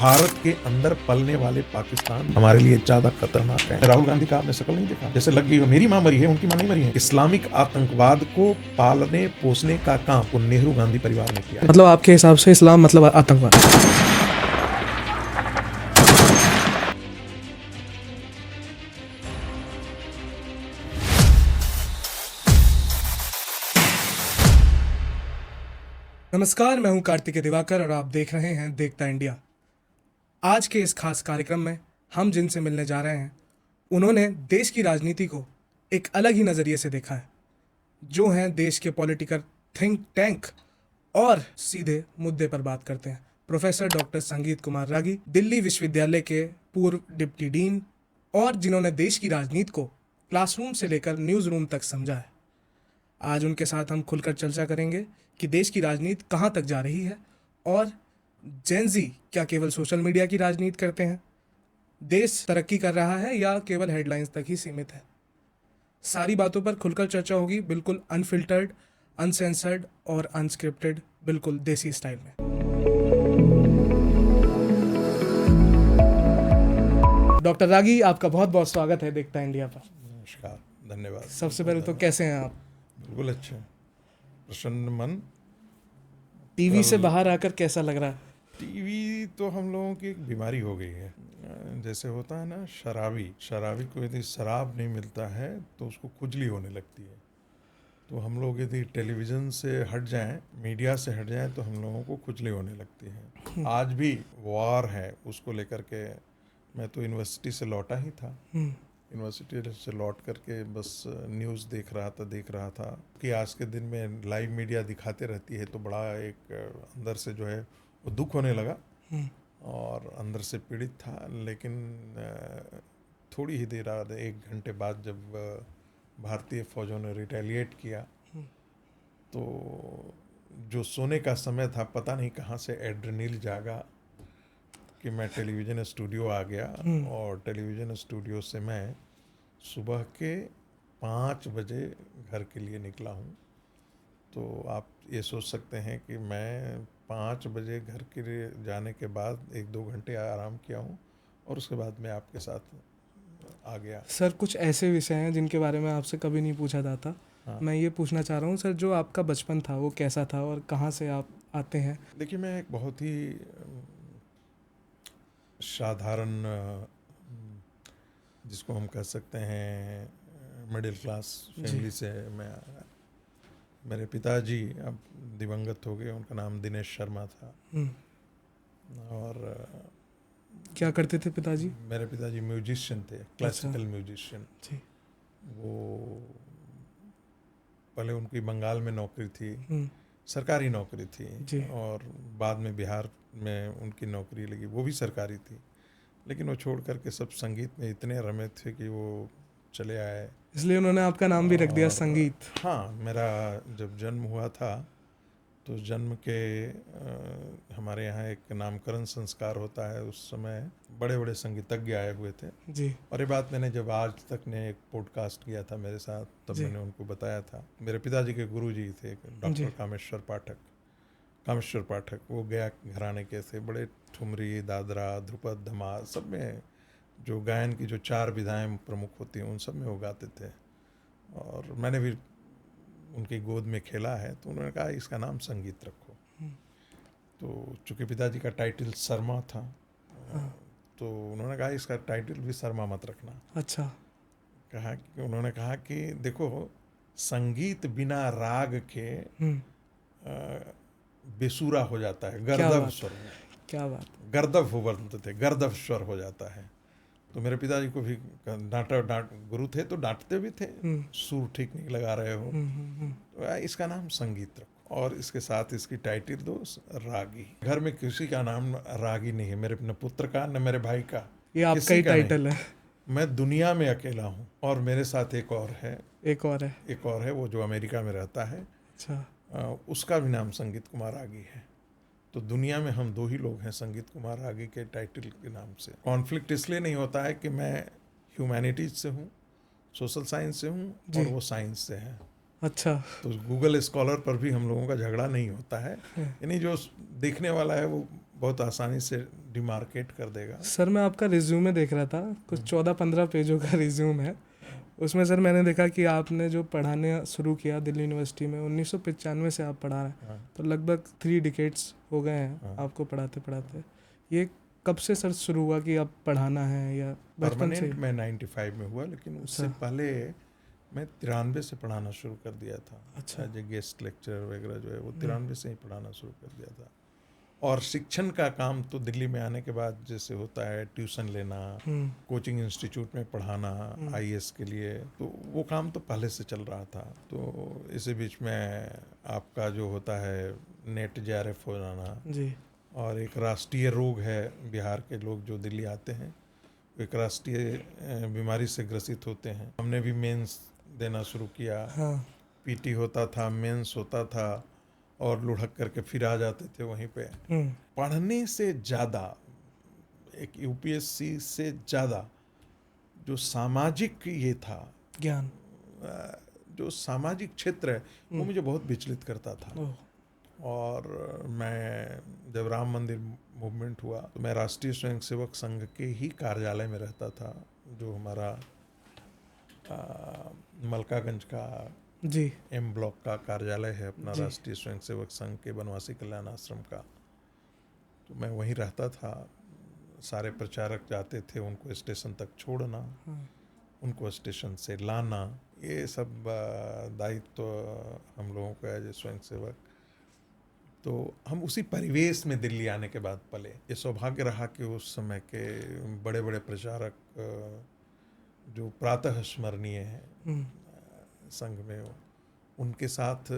भारत के अंदर पलने वाले पाकिस्तान हमारे लिए ज्यादा खतरनाक है। राहुल गांधी का आपने शक्ल नहीं देखा? जैसे लग गई हो मेरी माँ मरी है, उनकी माँ नहीं मरी है। इस्लामिक आतंकवाद को पालने पोसने का काम वो नेहरू गांधी परिवार ने किया। मतलब आपके हिसाब से इस्लाम मतलब आतंकवाद? नमस्कार, मैं हूं कार्तिकेय दिवाकर और आप देख रहे हैं देखता इंडिया। आज के इस खास कार्यक्रम में हम जिनसे मिलने जा रहे हैं उन्होंने देश की राजनीति को एक अलग ही नज़रिए से देखा है, जो हैं देश के पॉलिटिकल थिंक टैंक और सीधे मुद्दे पर बात करते हैं। प्रोफेसर डॉक्टर संगीत कुमार रागी, दिल्ली विश्वविद्यालय के पूर्व डिप्टी डीन और जिन्होंने देश की राजनीति को क्लासरूम से लेकर न्यूज़ रूम तक समझा है। आज उनके साथ हम खुलकर चर्चा करेंगे कि देश की राजनीति कहाँ तक जा रही है और जेनजी क्या केवल सोशल मीडिया की राजनीति करते हैं, देश तरक्की कर रहा है या केवल हेडलाइंस तक ही सीमित है। सारी बातों पर खुलकर चर्चा होगी, बिल्कुल अनफिल्टर्ड, अनसेंसर्ड और अनस्क्रिप्टेड, बिल्कुल देसी स्टाइल में। डॉक्टर रागी, आपका बहुत बहुत स्वागत है देखता इंडिया पर। नमस्कार, धन्यवाद। सबसे पहले तो कैसे हैं आप? बिल्कुल अच्छे, प्रसन्न मन। टीवी से बाहर आकर कैसा लग रहा है? टीवी तो हम लोगों की एक बीमारी हो गई है। जैसे होता है ना, शराबी को यदि शराब नहीं मिलता है तो उसको खुजली होने लगती है। तो हम लोग यदि टेलीविज़न से हट जाएं, मीडिया से हट जाएं, तो हम लोगों को खुजली होने लगती है। आज भी वॉर है, उसको लेकर के मैं तो यूनिवर्सिटी से लौटा ही था। यूनिवर्सिटी से लौट करके बस न्यूज़ देख रहा था कि आज के दिन में लाइव मीडिया दिखाते रहती है, तो बड़ा एक अंदर से जो है वो दुख होने लगा और अंदर से पीड़ित था। लेकिन थोड़ी ही देर बाद, 1 घंटे बाद, जब भारतीय फौजों ने रिटेलिएट किया तो जो सोने का समय था, पता नहीं कहाँ से एड्रेनल जागा कि मैं टेलीविज़न स्टूडियो आ गया। और टेलीविज़न स्टूडियो से मैं सुबह के 5 बजे घर के लिए निकला हूँ। तो आप ये सोच सकते हैं कि मैं 5 बजे घर के लिए जाने के बाद 1-2 घंटे आराम किया हूँ और उसके बाद मैं आपके साथ आ गया। सर, कुछ ऐसे विषय हैं जिनके बारे में आपसे कभी नहीं पूछा जाता। हाँ। मैं ये पूछना चाह रहा हूँ सर, जो आपका बचपन था वो कैसा था और कहाँ से आप आते हैं? देखिए, मैं एक बहुत ही साधारण, जिसको हम कह सकते हैं मिडिल क्लास फैमिली से मैं आया। मेरे पिताजी अब दिवंगत हो गए, उनका नाम दिनेश शर्मा था। और क्या करते थे पिताजी? मेरे पिताजी म्यूजिशियन थे, क्लासिकल म्यूजिशियन। जी। वो पहले उनकी बंगाल में नौकरी थी, सरकारी नौकरी थी, और बाद में बिहार में उनकी नौकरी लगी, वो भी सरकारी थी। लेकिन वो छोड़ करके सब संगीत में इतने रमे थे कि वो चले आए, इसलिए उन्होंने आपका नाम भी रख दिया संगीत। हाँ, मेरा जब जन्म हुआ था तो जन्म के हमारे यहाँ एक नामकरण संस्कार होता है। उस समय बड़े बड़े संगीतज्ञ आए हुए थे जी। और ये बात मैंने जब आज तक ने एक पॉडकास्ट किया था मेरे साथ, तब मैंने उनको बताया था। मेरे पिताजी के गुरुजी थे डॉक्टर कामेश्वर पाठक। वो गया घराने के थे, बड़े ठुमरी, दादरा, ध्रुपद, धमाल, सब में जो गायन की जो 4 विधाएं प्रमुख होती हैं, उन सब में वो गाते थे। और मैंने भी उनकी गोद में खेला है, तो उन्होंने कहा इसका नाम संगीत रखो। तो चूँकि पिताजी का टाइटल शर्मा था, तो उन्होंने कहा इसका टाइटल भी शर्मा मत रखना। अच्छा। उन्होंने कहा कि देखो, संगीत बिना राग के बेसुरा हो जाता है, गर्दभ स्वर। क्या बात! गर्दभ हो बोलते थे, गर्दभ स्वर हो जाता है। तो मेरे पिताजी को भी गुरु थे तो डांटते भी थे, सुर ठीक नहीं लगा रहे हो, तो इसका नाम संगीत रखो और इसके साथ इसकी टाइटल दो रागी। घर में किसी का नाम रागी नहीं है, मेरे न पुत्र का न मेरे भाई का। ये आपका ही टाइटल है? मैं दुनिया में अकेला हूँ और मेरे साथ एक और है, वो जो अमेरिका में रहता है। अच्छा। उसका भी नाम संगीत कुमार रागी है। तो दुनिया में हम 2 ही लोग हैं संगीत कुमार रागी के टाइटल के नाम से। कॉन्फ्लिक्ट इसलिए नहीं होता है कि मैं ह्यूमैनिटीज से हूँ, सोशल साइंस से हूँ और वो साइंस से है। अच्छा। तो गूगल स्कॉलर पर भी हम लोगों का झगड़ा नहीं होता है। यानी जो देखने वाला है वो बहुत आसानी से डिमार्केट कर देगा। सर मैं आपका रिज्यूमे देख रहा था, कुछ 14-15 पेजों का रिज्यूम है। उसमें सर मैंने देखा कि आपने जो पढ़ाने शुरू किया दिल्ली यूनिवर्सिटी में 1995 से आप पढ़ा रहे हैं, हाँ, तो लगभग 3 डिकेड्स हो गए हैं हाँ। आपको पढ़ाते पढ़ाते। ये कब से सर शुरू हुआ कि अब पढ़ाना है, या बचपन से परमानेंट ही? मैं 95 में हुआ, लेकिन उससे अच्छा। पहले मैं 93 से पढ़ाना शुरू कर दिया था। अच्छा। एज ए गेस्ट लेक्चरर वगैरह जो है वो हम्म। 93 से ही पढ़ाना शुरू कर दिया था। और शिक्षण का काम तो दिल्ली में आने के बाद जैसे होता है, ट्यूशन लेना, हम्म। कोचिंग इंस्टीट्यूट में पढ़ाना हम्म। आईएएस के लिए, तो वो काम तो पहले से चल रहा था। तो इसी बीच में आपका जो होता है नेट जेआरएफ हो जाना, जी। और एक राष्ट्रीय रोग है, बिहार के लोग जो दिल्ली आते हैं एक राष्ट्रीय बीमारी से ग्रसित होते हैं। हमने भी मेंस देना शुरू किया। हाँ। पीटी होता था, मेंस होता था, और लुढ़क करके फिर आ जाते थे वहीं पे। हम्म। पढ़ने से ज़्यादा, एक यूपीएससी से ज़्यादा जो सामाजिक ये था, ज्ञान। जो सामाजिक क्षेत्र है, वो मुझे बहुत विचलित करता था। ओह। और मैं जब राम मंदिर मूवमेंट हुआ तो मैं राष्ट्रीय स्वयंसेवक संघ के ही कार्यालय में रहता था, जो हमारा मलकागंज का जी। एम ब्लॉक का कार्यालय है अपना, जी। राष्ट्रीय स्वयंसेवक संघ के बनवासी कल्याण आश्रम का। तो मैं वहीं रहता था। सारे प्रचारक जाते थे, उनको स्टेशन तक छोड़ना, हाँ। उनको स्टेशन से लाना, ये सब दायित्व हम लोगों का है स्वयंसेवक। तो हम उसी परिवेश में दिल्ली आने के बाद पले। ये सौभाग्य रहा कि उस समय के बड़े बड़े प्रचारक जो प्रातः स्मरणीय हैं संघ में, उनके साथ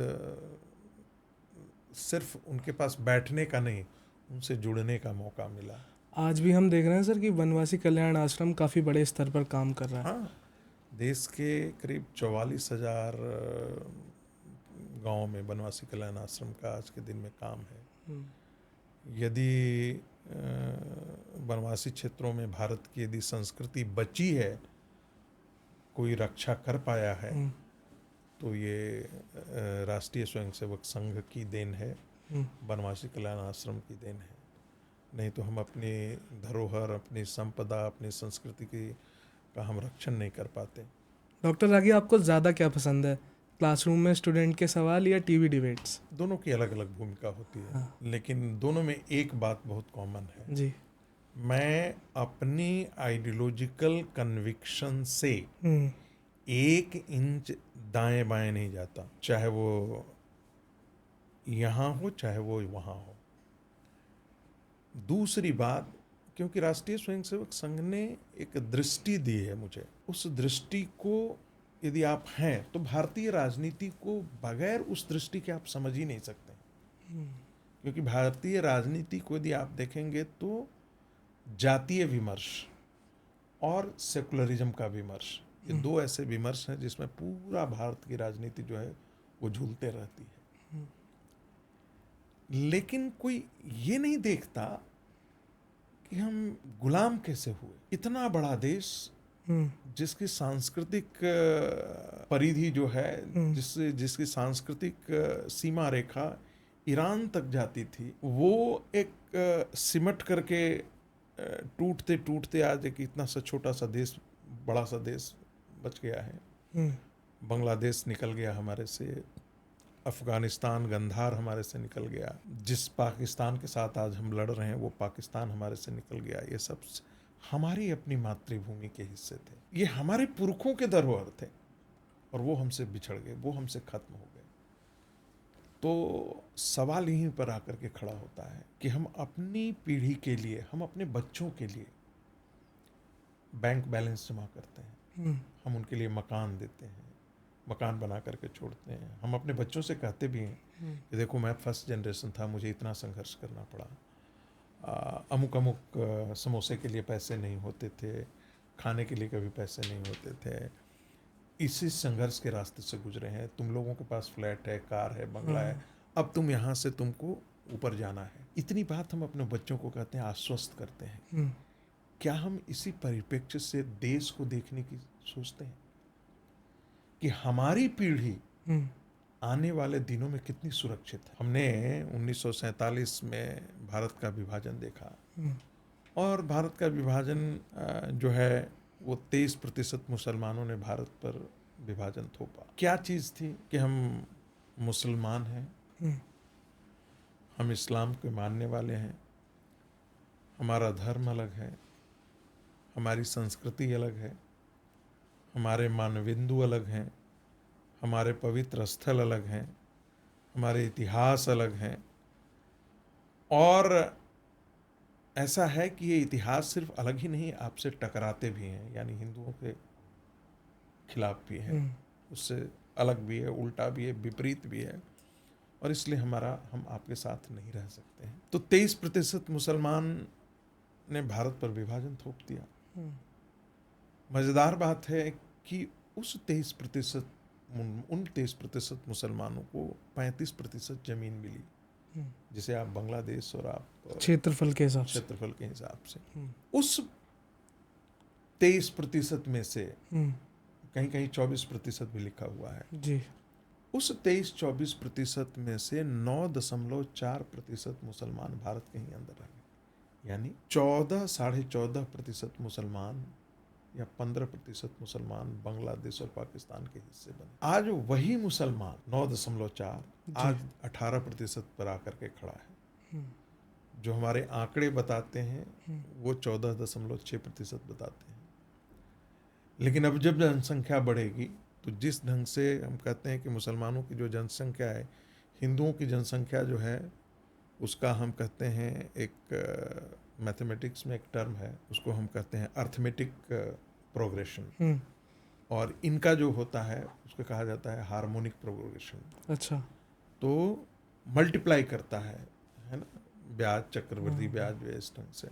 सिर्फ उनके पास बैठने का नहीं, उनसे जुड़ने का मौका मिला। आज भी हम देख रहे हैं सर कि बनवासी कल्याण आश्रम काफ़ी बड़े स्तर पर काम कर रहा है। हाँ, देश के करीब 44,000 गाँव में बनवासी कल्याण आश्रम का आज के दिन में काम है। यदि बनवासी क्षेत्रों में भारत की यदि संस्कृति बची है, कोई रक्षा कर पाया है, तो ये राष्ट्रीय स्वयंसेवक संघ की देन है, बनवासी कल्याण आश्रम की देन है। नहीं तो हम अपनी धरोहर, अपनी संपदा, अपनी संस्कृति की का हम रक्षण नहीं कर पाते। डॉक्टर रागी, आपको ज़्यादा क्या पसंद है, क्लासरूम में स्टूडेंट के सवाल या टीवी डिबेट्स? दोनों की अलग अलग भूमिका होती है। हाँ। लेकिन दोनों में एक बात बहुत कॉमन है। जी। मैं अपनी आइडियोलॉजिकल कन्विक्शन से 1 इंच दाएं बाएं नहीं जाता, चाहे वो यहाँ हो चाहे वो वहाँ हो। दूसरी बात, क्योंकि राष्ट्रीय स्वयंसेवक संघ ने एक दृष्टि दी है मुझे, उस दृष्टि को यदि आप हैं तो भारतीय राजनीति को बगैर उस दृष्टि के आप समझ ही नहीं सकते। क्योंकि भारतीय राजनीति को यदि आप देखेंगे तो जातीय विमर्श और सेकुलरिज्म का विमर्श, ये दो ऐसे विमर्श हैं जिसमें पूरा भारत की राजनीति जो है वो झूलते रहती है। लेकिन कोई ये नहीं देखता कि हम गुलाम कैसे हुए। इतना बड़ा देश जिसकी सांस्कृतिक परिधि जो है, जिसकी सांस्कृतिक सीमा रेखा ईरान तक जाती थी, वो एक सिमट करके टूटते टूटते आज एक इतना सा छोटा सा देश, बड़ा सा देश बच गया है। बांग्लादेश निकल गया हमारे से, अफगानिस्तान गंधार हमारे से निकल गया, जिस पाकिस्तान के साथ आज हम लड़ रहे हैं वो पाकिस्तान हमारे से निकल गया। ये सब हमारी अपनी मातृभूमि के हिस्से थे, ये हमारे पुरखों के धरोहर थे, और वो हमसे बिछड़ गए, वो हमसे खत्म हो गए। तो सवाल यहीं पर आकर के खड़ा होता है कि हम अपनी पीढ़ी के लिए, हम अपने बच्चों के लिए बैंक बैलेंस जमा करते हैं, हम उनके लिए मकान देते हैं, मकान बना करके छोड़ते हैं। हम अपने बच्चों से कहते भी हैं कि देखो मैं फर्स्ट जनरेशन था, मुझे इतना संघर्ष करना पड़ा, अमुक अमुक समोसे के लिए पैसे नहीं होते थे, खाने के लिए कभी पैसे नहीं होते थे, इसी संघर्ष के रास्ते से गुजरे हैं। तुम लोगों के पास फ्लैट है, कार है, बंगला है, अब तुम यहाँ से तुमको ऊपर जाना है। इतनी बात हम अपने बच्चों को कहते हैं, आश्वस्त करते हैं। क्या हम इसी परिप्रेक्ष्य से देश को देखने की सोचते हैं कि हमारी पीढ़ी आने वाले दिनों में कितनी सुरक्षित है। हमने 1947 में भारत का विभाजन देखा और भारत का विभाजन जो है वो 23% मुसलमानों ने भारत पर विभाजन थोपा। क्या चीज़ थी कि हम मुसलमान हैं, हम इस्लाम के मानने वाले हैं, हमारा धर्म अलग है, हमारी संस्कृति अलग है, हमारे मानबिंदु अलग हैं, हमारे पवित्र स्थल अलग हैं, हमारे इतिहास अलग हैं। और ऐसा है कि ये इतिहास सिर्फ अलग ही नहीं, आपसे टकराते भी हैं, यानी हिंदुओं के खिलाफ भी है, उससे अलग भी है, उल्टा भी है, विपरीत भी है, और इसलिए हम आपके साथ नहीं रह सकते हैं। तो 23% मुसलमान ने भारत पर विभाजन थोप दिया। मज़ेदार बात है कि उस 23% मुसलमानों को 35% जमीन मिली, जिसे आप बांग्लादेश और आप क्षेत्रफल के हिसाब से उस 23% में से कहीं कहीं 24% भी लिखा हुआ है जी। उस 23-24% में से 9.4% मुसलमान भारत के ही अंदर रह गए, यानी 14-14.5% मुसलमान या 15% मुसलमान बांग्लादेश और पाकिस्तान के हिस्से बने। आज वही मुसलमान 9.4 आज 18% पर आकर के खड़ा है। जो हमारे आंकड़े बताते हैं वो 14.6% बताते हैं। लेकिन अब जब जनसंख्या बढ़ेगी तो जिस ढंग से हम कहते हैं कि मुसलमानों की जो जनसंख्या है, हिंदुओं की जनसंख्या जो है उसका हम कहते हैं एक मैथमेटिक्स में एक टर्म है, उसको हम कहते हैं अर्थमेटिक प्रोग्रेशन, और इनका जो होता है उसको कहा जाता है हार्मोनिक प्रोग्रेशन। अच्छा। तो मल्टीप्लाई करता है ना, ब्याज, चक्रवृद्धि ब्याज इस ढंग से।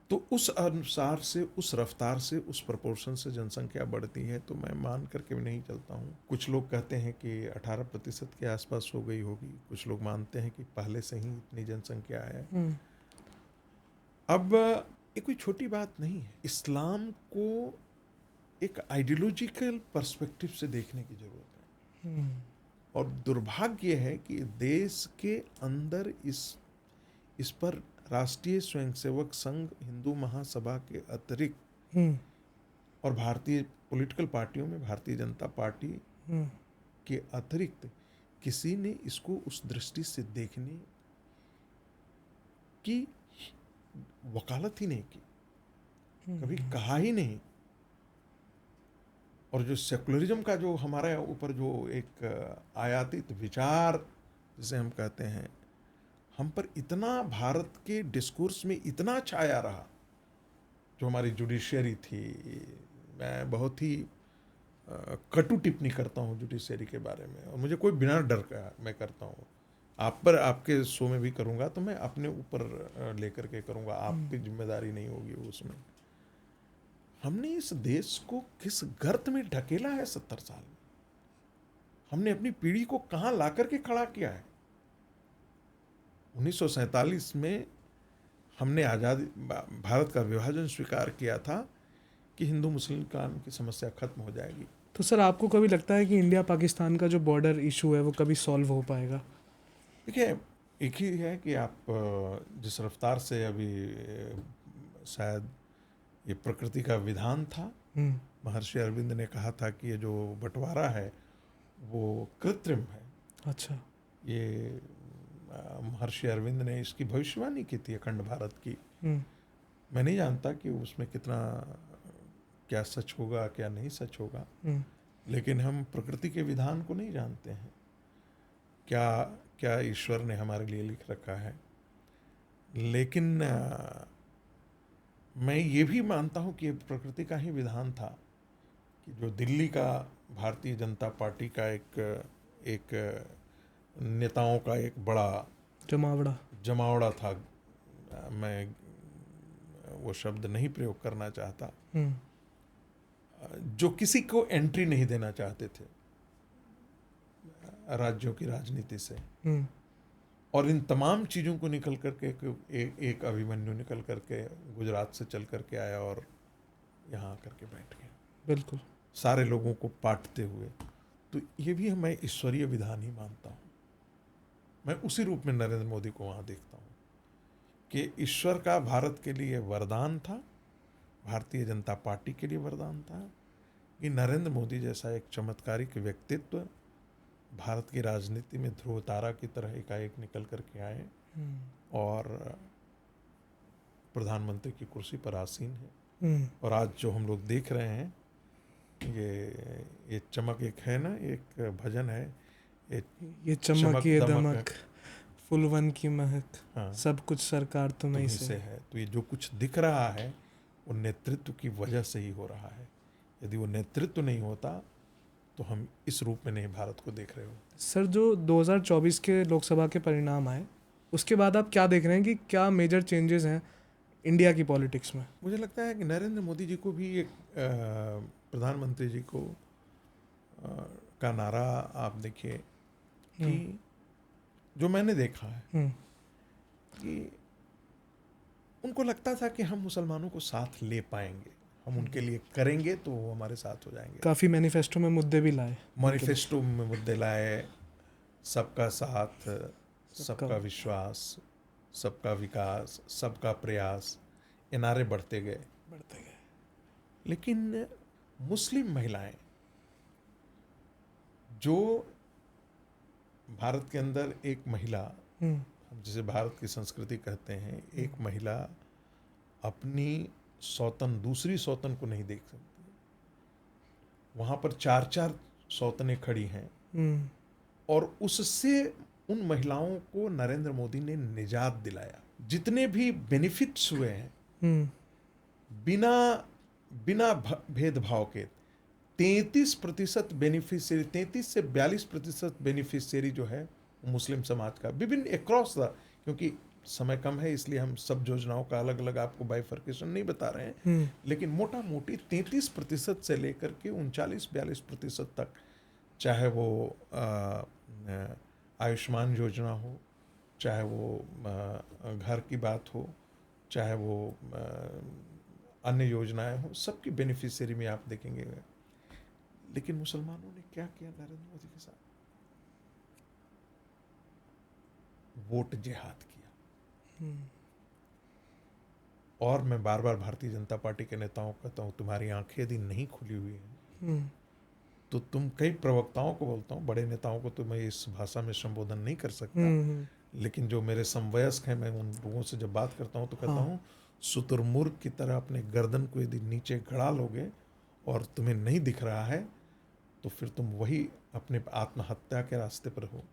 तो उस अनुसार से, उस रफ्तार से, उस प्रोपोर्शन से जनसंख्या बढ़ती है। तो मैं मान करके भी नहीं चलता हूँ। कुछ लोग कहते हैं कि 18% के आसपास हो गई होगी, कुछ लोग मानते हैं कि पहले से ही इतनी जनसंख्या है। अब ये कोई छोटी बात नहीं है। इस्लाम को एक आइडियोलॉजिकल पर्सपेक्टिव से देखने की जरूरत है, और दुर्भाग्य है कि देश के अंदर इस पर राष्ट्रीय स्वयंसेवक संघ, हिंदू महासभा के अतिरिक्त और भारतीय पॉलिटिकल पार्टियों में भारतीय जनता पार्टी के अतिरिक्त किसी ने इसको उस दृष्टि से देखने की वकालत ही नहीं की, कभी कहा ही नहीं। और जो सेकुलरिज्म का जो हमारे ऊपर जो एक आयातित विचार जिसे हम कहते हैं, हम पर इतना भारत के डिस्कोर्स में इतना छाया रहा, जो हमारी जुडिशियरी थी। मैं बहुत ही कटु टिप्पणी करता हूँ जुडिशियरी के बारे में, और मुझे कोई बिना डर का मैं करता हूँ। आप पर, आपके शो में भी करूँगा तो मैं अपने ऊपर लेकर के करूँगा, आपकी जिम्मेदारी नहीं होगी उसमें। हमने इस देश को किस गर्त में ढकेला है 70 साल में, हमने अपनी पीढ़ी को कहाँ ला करके खड़ा किया है। 1947 में हमने आज़ादी, भारत का विभाजन स्वीकार किया था कि हिंदू मुस्लिम की समस्या खत्म हो जाएगी। तो सर, आपको कभी लगता है कि इंडिया पाकिस्तान का जो बॉर्डर इशू है वो कभी सॉल्व हो पाएगा? देखिए, एक ही है कि आप जिस रफ्तार से अभी शायद ये प्रकृति का विधान था, महर्षि अरविंद ने कहा था कि ये जो बंटवारा है वो कृत्रिम है। अच्छा। ये महर्षि अरविंद ने इसकी भविष्यवाणी की थी अखंड भारत की। मैं नहीं जानता कि उसमें कितना क्या सच होगा, क्या नहीं सच होगा, लेकिन हम प्रकृति के विधान को नहीं जानते हैं, क्या क्या ईश्वर ने हमारे लिए लिख रखा है। लेकिन मैं ये भी मानता हूँ कि प्रकृति का ही विधान था कि जो दिल्ली का भारतीय जनता पार्टी का एक नेताओं का एक बड़ा जमावड़ा था, मैं वो शब्द नहीं प्रयोग करना चाहता, जो किसी को एंट्री नहीं देना चाहते थे राज्यों की राजनीति से, और इन तमाम चीज़ों को निकल करके एक अभिमन्यु निकल करके गुजरात से चल करके आया और यहाँ आकर के बैठ गया, बिल्कुल सारे लोगों को पाटते हुए। तो ये भी मैं ईश्वरीय विधान ही मानता हूँ। मैं उसी रूप में नरेंद्र मोदी को वहाँ देखता हूँ कि ईश्वर का भारत के लिए वरदान था, भारतीय जनता पार्टी के लिए वरदान था कि नरेंद्र मोदी जैसा एक चमत्कारिक व्यक्तित्व भारत की राजनीति में ध्रुव तारा की तरह एकाएक निकल करके आए और प्रधानमंत्री की कुर्सी पर आसीन है। और आज जो हम लोग देख रहे हैं, ये चमक एक है ना, एक भजन है, ये चमक ये दमक दमक फुलवन की महक, हाँ, सब कुछ सरकार तुम्हीं तुम्हीं से से है। तो ये जो कुछ दिख रहा है वो नेतृत्व की वजह से ही हो रहा है। यदि वो नेतृत्व नहीं होता तो हम इस रूप में नहीं भारत को देख रहे हो। सर, जो 2024 के लोकसभा के परिणाम आए उसके बाद आप क्या देख रहे हैं कि क्या मेजर चेंजेस हैं इंडिया की पॉलिटिक्स में? मुझे लगता है कि नरेंद्र मोदी जी को भी एक प्रधानमंत्री जी को का नारा आप देखिए कि जो मैंने देखा है कि उनको लगता था कि हम मुसलमानों को साथ ले पाएंगे, हम उनके लिए करेंगे तो वो हमारे साथ हो जाएंगे। काफ़ी मैनिफेस्टो में मुद्दे भी लाए, मैनिफेस्टो में मुद्दे लाए, सबका साथ, सबका विश्वास, सबका विकास, सबका प्रयास, ये नारे बढ़ते गए। लेकिन मुस्लिम महिलाएं, जो भारत के अंदर एक महिला, जिसे भारत की संस्कृति कहते हैं, एक महिला अपनी सौतन दूसरी सौतन को नहीं देख सकती। वहां पर 4-4 सौतनें खड़ी हैं और उससे उन महिलाओं को नरेंद्र मोदी ने निजात दिलाया। जितने भी बेनिफिट्स हुए हैं बिना बिना भेदभाव के 33% बेनिफिशियरी, 33 से 42% बेनिफिशियरी जो है मुस्लिम समाज का, विभिन्न अक्रॉस द, क्योंकि समय कम है इसलिए हम सब योजनाओं का अलग अलग आपको बाइफर्केशन नहीं बता रहे हैं, लेकिन मोटा मोटी 33% से लेकर के 39-42% तक, चाहे वो आयुष्मान योजना हो, चाहे वो घर की बात हो, चाहे वो अन्य योजनाएं हो, सबकी बेनिफिशियरी में आप देखेंगे। लेकिन मुसलमानों ने क्या किया नरेंद्र मोदी के साथ? वोट जिहाद किया। और मैं बार बार भारतीय जनता पार्टी के नेताओं को कहता हूं, तुम्हारी आंखें यदि नहीं खुली हुई हैं तो तुम, कई प्रवक्ताओं को बोलता हूं, बड़े नेताओं को तो मैं इस भाषा में संबोधन नहीं कर सकता, लेकिन जो मेरे समवयस्क हैं, मैं उन लोगों से जब बात करता हूं तो कहता हूं, शुतुरमुर्ग की तरह अपने गर्दन को यदि नीचे गड़ा लोगे और तुम्हें नहीं दिख रहा है तो फिर तुम वही अपने आत्महत्या के रास्ते पर हो।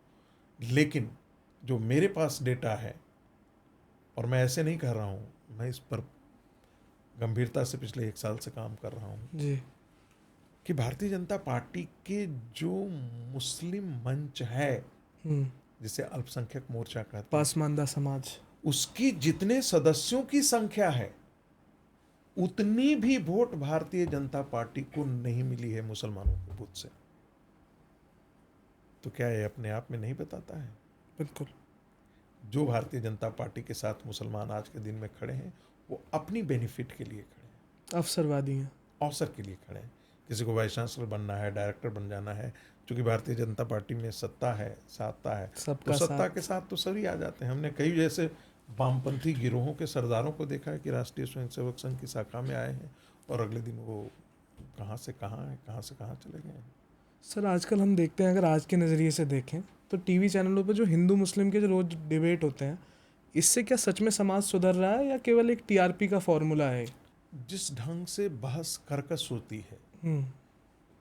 लेकिन जो मेरे पास डेटा है, और मैं ऐसे नहीं कर रहा हूँ, मैं इस पर गंभीरता से पिछले 1 साल से काम कर रहा हूँ जी, कि भारतीय जनता पार्टी के जो मुस्लिम मंच है, जिसे अल्पसंख्यक मोर्चा कहते हैं, पासमानदा समाज, उसकी जितने सदस्यों की संख्या है उतनी भी वोट भारतीय जनता पार्टी को नहीं मिली है मुसलमानों के बूथ से। तो क्या ये अपने आप में नहीं बताता है? बिल्कुल। जो भारतीय जनता पार्टी के साथ मुसलमान आज के दिन में खड़े हैं वो अपनी बेनिफिट के लिए खड़े हैं, अवसरवादी हैं, अवसर के लिए खड़े हैं। किसी को वाइस चांसलर बनना है, डायरेक्टर बन जाना है, क्योंकि भारतीय जनता पार्टी में सत्ता है, सत्ता है, तो सत्ता के साथ तो सभी आ जाते हैं। हमने कई जैसे वामपंथी गिरोहों के सरदारों को देखा है कि राष्ट्रीय स्वयंसेवक संघ की शाखा में आए हैं और अगले दिन वो कहाँ से कहाँ है, कहाँ से कहाँ चले गए हैं। सर, आजकल हम देखते हैं, अगर आज के नज़रिए से देखें तो टीवी चैनलों पर जो हिंदू मुस्लिम के जो रोज डिबेट होते हैं, इससे क्या सच में समाज सुधर रहा है या केवल एक टीआरपी का फॉर्मूला है? जिस ढंग से बहस कर्कश होती है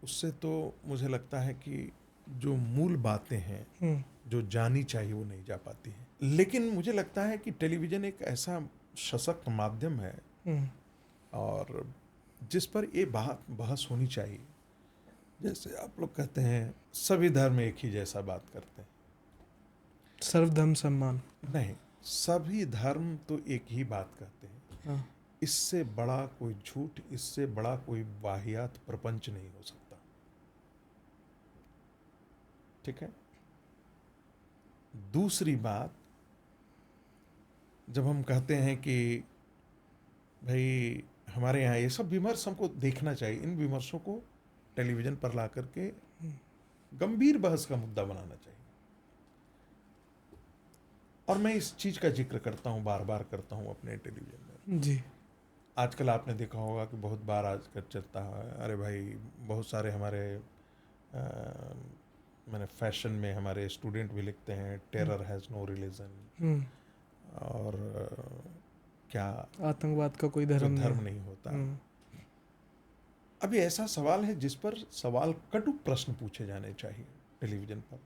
उससे तो मुझे लगता है कि जो मूल बातें हैं जो जानी चाहिए वो नहीं जा पाती हैं। लेकिन मुझे लगता है कि टेलीविज़न एक ऐसा सशक्त माध्यम है और जिस पर ये बहस होनी चाहिए। जैसे आप लोग कहते हैं सभी धर्म एक ही जैसा बात करते हैं, सर्वधर्म सम्मान, नहीं, सभी धर्म तो एक ही बात कहते हैं। इससे बड़ा कोई झूठ, इससे बड़ा कोई वाहियात प्रपंच नहीं हो सकता। ठीक है। दूसरी बात, जब हम कहते हैं कि भाई हमारे यहाँ ये सब विमर्श हमको देखना चाहिए, इन विमर्शों को टेलीविज़न पर ला करके गंभीर बहस का मुद्दा बनाना चाहिए। और मैं इस चीज का जिक्र करता हूँ, बार बार करता हूँ अपने टेलीविजन में। जी। आजकल आपने देखा होगा कि बहुत बार आजकल चलता है, अरे भाई बहुत सारे हमारे मैंने फैशन में हमारे स्टूडेंट भी लिखते हैं, टेरर हैज़ नो रिलीजन, और क्या आतंकवाद का कोई जो धर्म धर्म नहीं। नहीं होता। अभी ऐसा सवाल है जिस पर सवाल कटु प्रश्न पूछे जाने चाहिए टेलीविजन पर,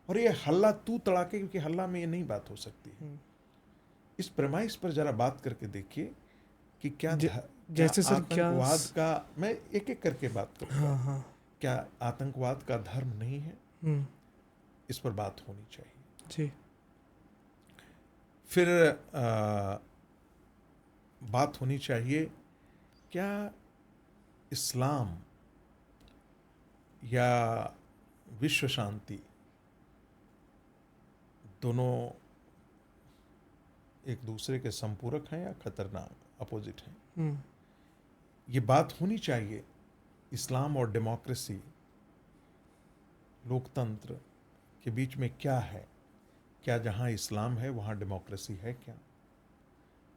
और ये हल्ला तू तड़ाके, क्योंकि हल्ला में ये नहीं बात हो सकती है। इस प्रेमाइस पर जरा बात करके देखिए कि क्या जैसे सर क्या आतंकवाद का, मैं एक एक करके बात करूंगा, हाँ हाँ क्या आतंकवाद का धर्म नहीं है? इस पर बात होनी चाहिए। जी। फिर बात होनी चाहिए, क्या इस्लाम या विश्व शांति दोनों एक दूसरे के संपूरक हैं या खतरनाक अपोजिट हैं? ये बात होनी चाहिए। इस्लाम और डेमोक्रेसी, लोकतंत्र के बीच में क्या है? क्या जहां इस्लाम है वहां डेमोक्रेसी है क्या?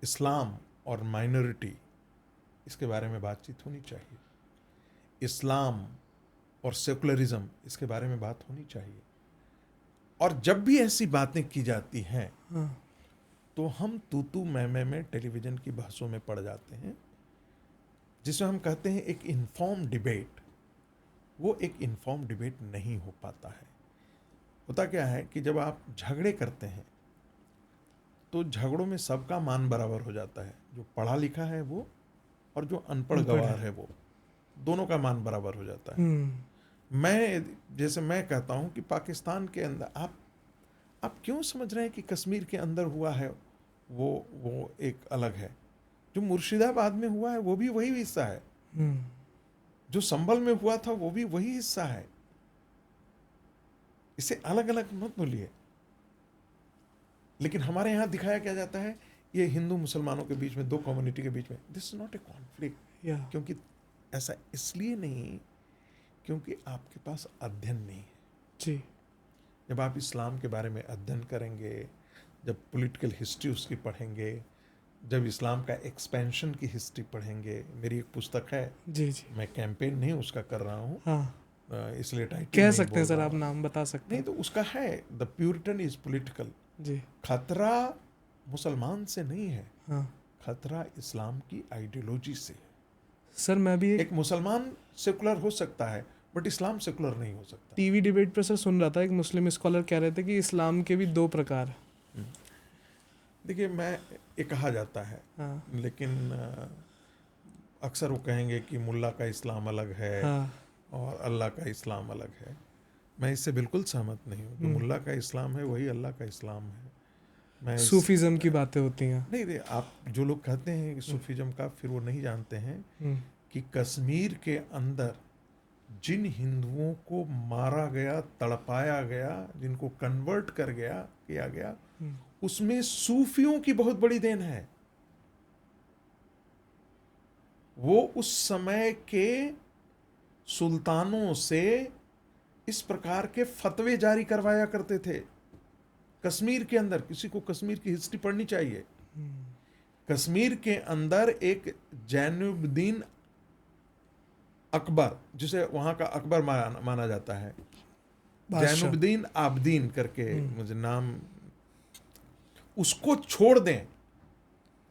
इस्लाम और माइनॉरिटी, इसके बारे में बातचीत होनी चाहिए। इस्लाम और सेकुलरिज्म, इसके बारे में बात होनी चाहिए। और जब भी ऐसी बातें की जाती हैं तो हम तू मैं टेलीविजन की बहसों में पड़ जाते हैं, जिसमें हम कहते हैं एक इन्फॉर्म डिबेट। वो एक इन्फॉर्म डिबेट नहीं हो पाता है। होता क्या है कि जब आप झगड़े करते हैं तो झगड़ों में सबका मान बराबर हो जाता है, जो पढ़ा लिखा है वो और जो अनपढ़ गवार है वो, दोनों का मान बराबर हो जाता है। मैं कहता हूं कि पाकिस्तान के अंदर आप क्यों समझ रहे हैं कि कश्मीर के अंदर हुआ है वो एक अलग है, जो मुर्शिदाबाद में हुआ है वो भी वही हिस्सा है, जो संभल में हुआ था वो भी वही हिस्सा है। इसे अलग अलग मत बोलिए। लेकिन हमारे यहां दिखाया क्या जाता है, ये हिंदू मुसलमानों के बीच में, दो कम्युनिटी के बीच में, this is not a conflict. क्योंकि ऐसा इसलिए नहीं क्योंकि आपके पास अध्ययन नहीं है जी। जब आप इस्लाम के बारे में अध्ययन करेंगे, जब पॉलिटिकल हिस्ट्री उसकी पढ़ेंगे, जब इस्लाम का एक्सपेंशन की हिस्ट्री पढ़ेंगे, मेरी एक पुस्तक है जी जी, मैं कैंपेन नहीं उसका कर रहा हूँ, इसलिए टाइटल कह नहीं सकते हैं बोल सर, रहा आप हूँ। नाम बता सकते नहीं तो उसका है द प्यूरिटन इज पॉलिटिकल। जी। खतरा मुसलमान से नहीं है, हाँ खतरा इस्लाम की आइडियोलॉजी से है। सर, मैं भी एक मुसलमान सेकुलर हो सकता है बट इस्लाम सेकुलर नहीं हो सकता। टीवी डिबेट पर सर सुन रहा था, एक मुस्लिम स्कॉलर कह रहे थे कि इस्लाम के भी दो प्रकार हैं। देखिए, मैं ये कहा जाता है, लेकिन अक्सर वो कहेंगे कि मुल्ला का इस्लाम अलग है और अल्लाह का इस्लाम अलग है। मैं इससे बिल्कुल सहमत नहीं हूँ। जो मुल्ला का इस्लाम है वही अल्लाह का इस्लाम है। मैं सूफीज़म की बातें होती हैं। नहीं, आप जो लोग कहते हैं कि सूफीज़म का, फिर वो नहीं जानते हैं कि कश्मीर के अंदर जिन हिंदुओं को मारा गया, तड़पाया गया, जिनको कन्वर्ट किया गया, उसमें सूफियों की बहुत बड़ी देन है। वो उस समय के सुल्तानों से इस प्रकार के फतवे जारी करवाया करते थे कश्मीर के अंदर। किसी को कश्मीर की हिस्ट्री पढ़नी चाहिए। कश्मीर के अंदर एक जैनुद्दीन अकबर, जिसे वहां का अकबर माना जाता है, जैनुद्दीन आबदीन करके मुझे नाम, उसको छोड़ दें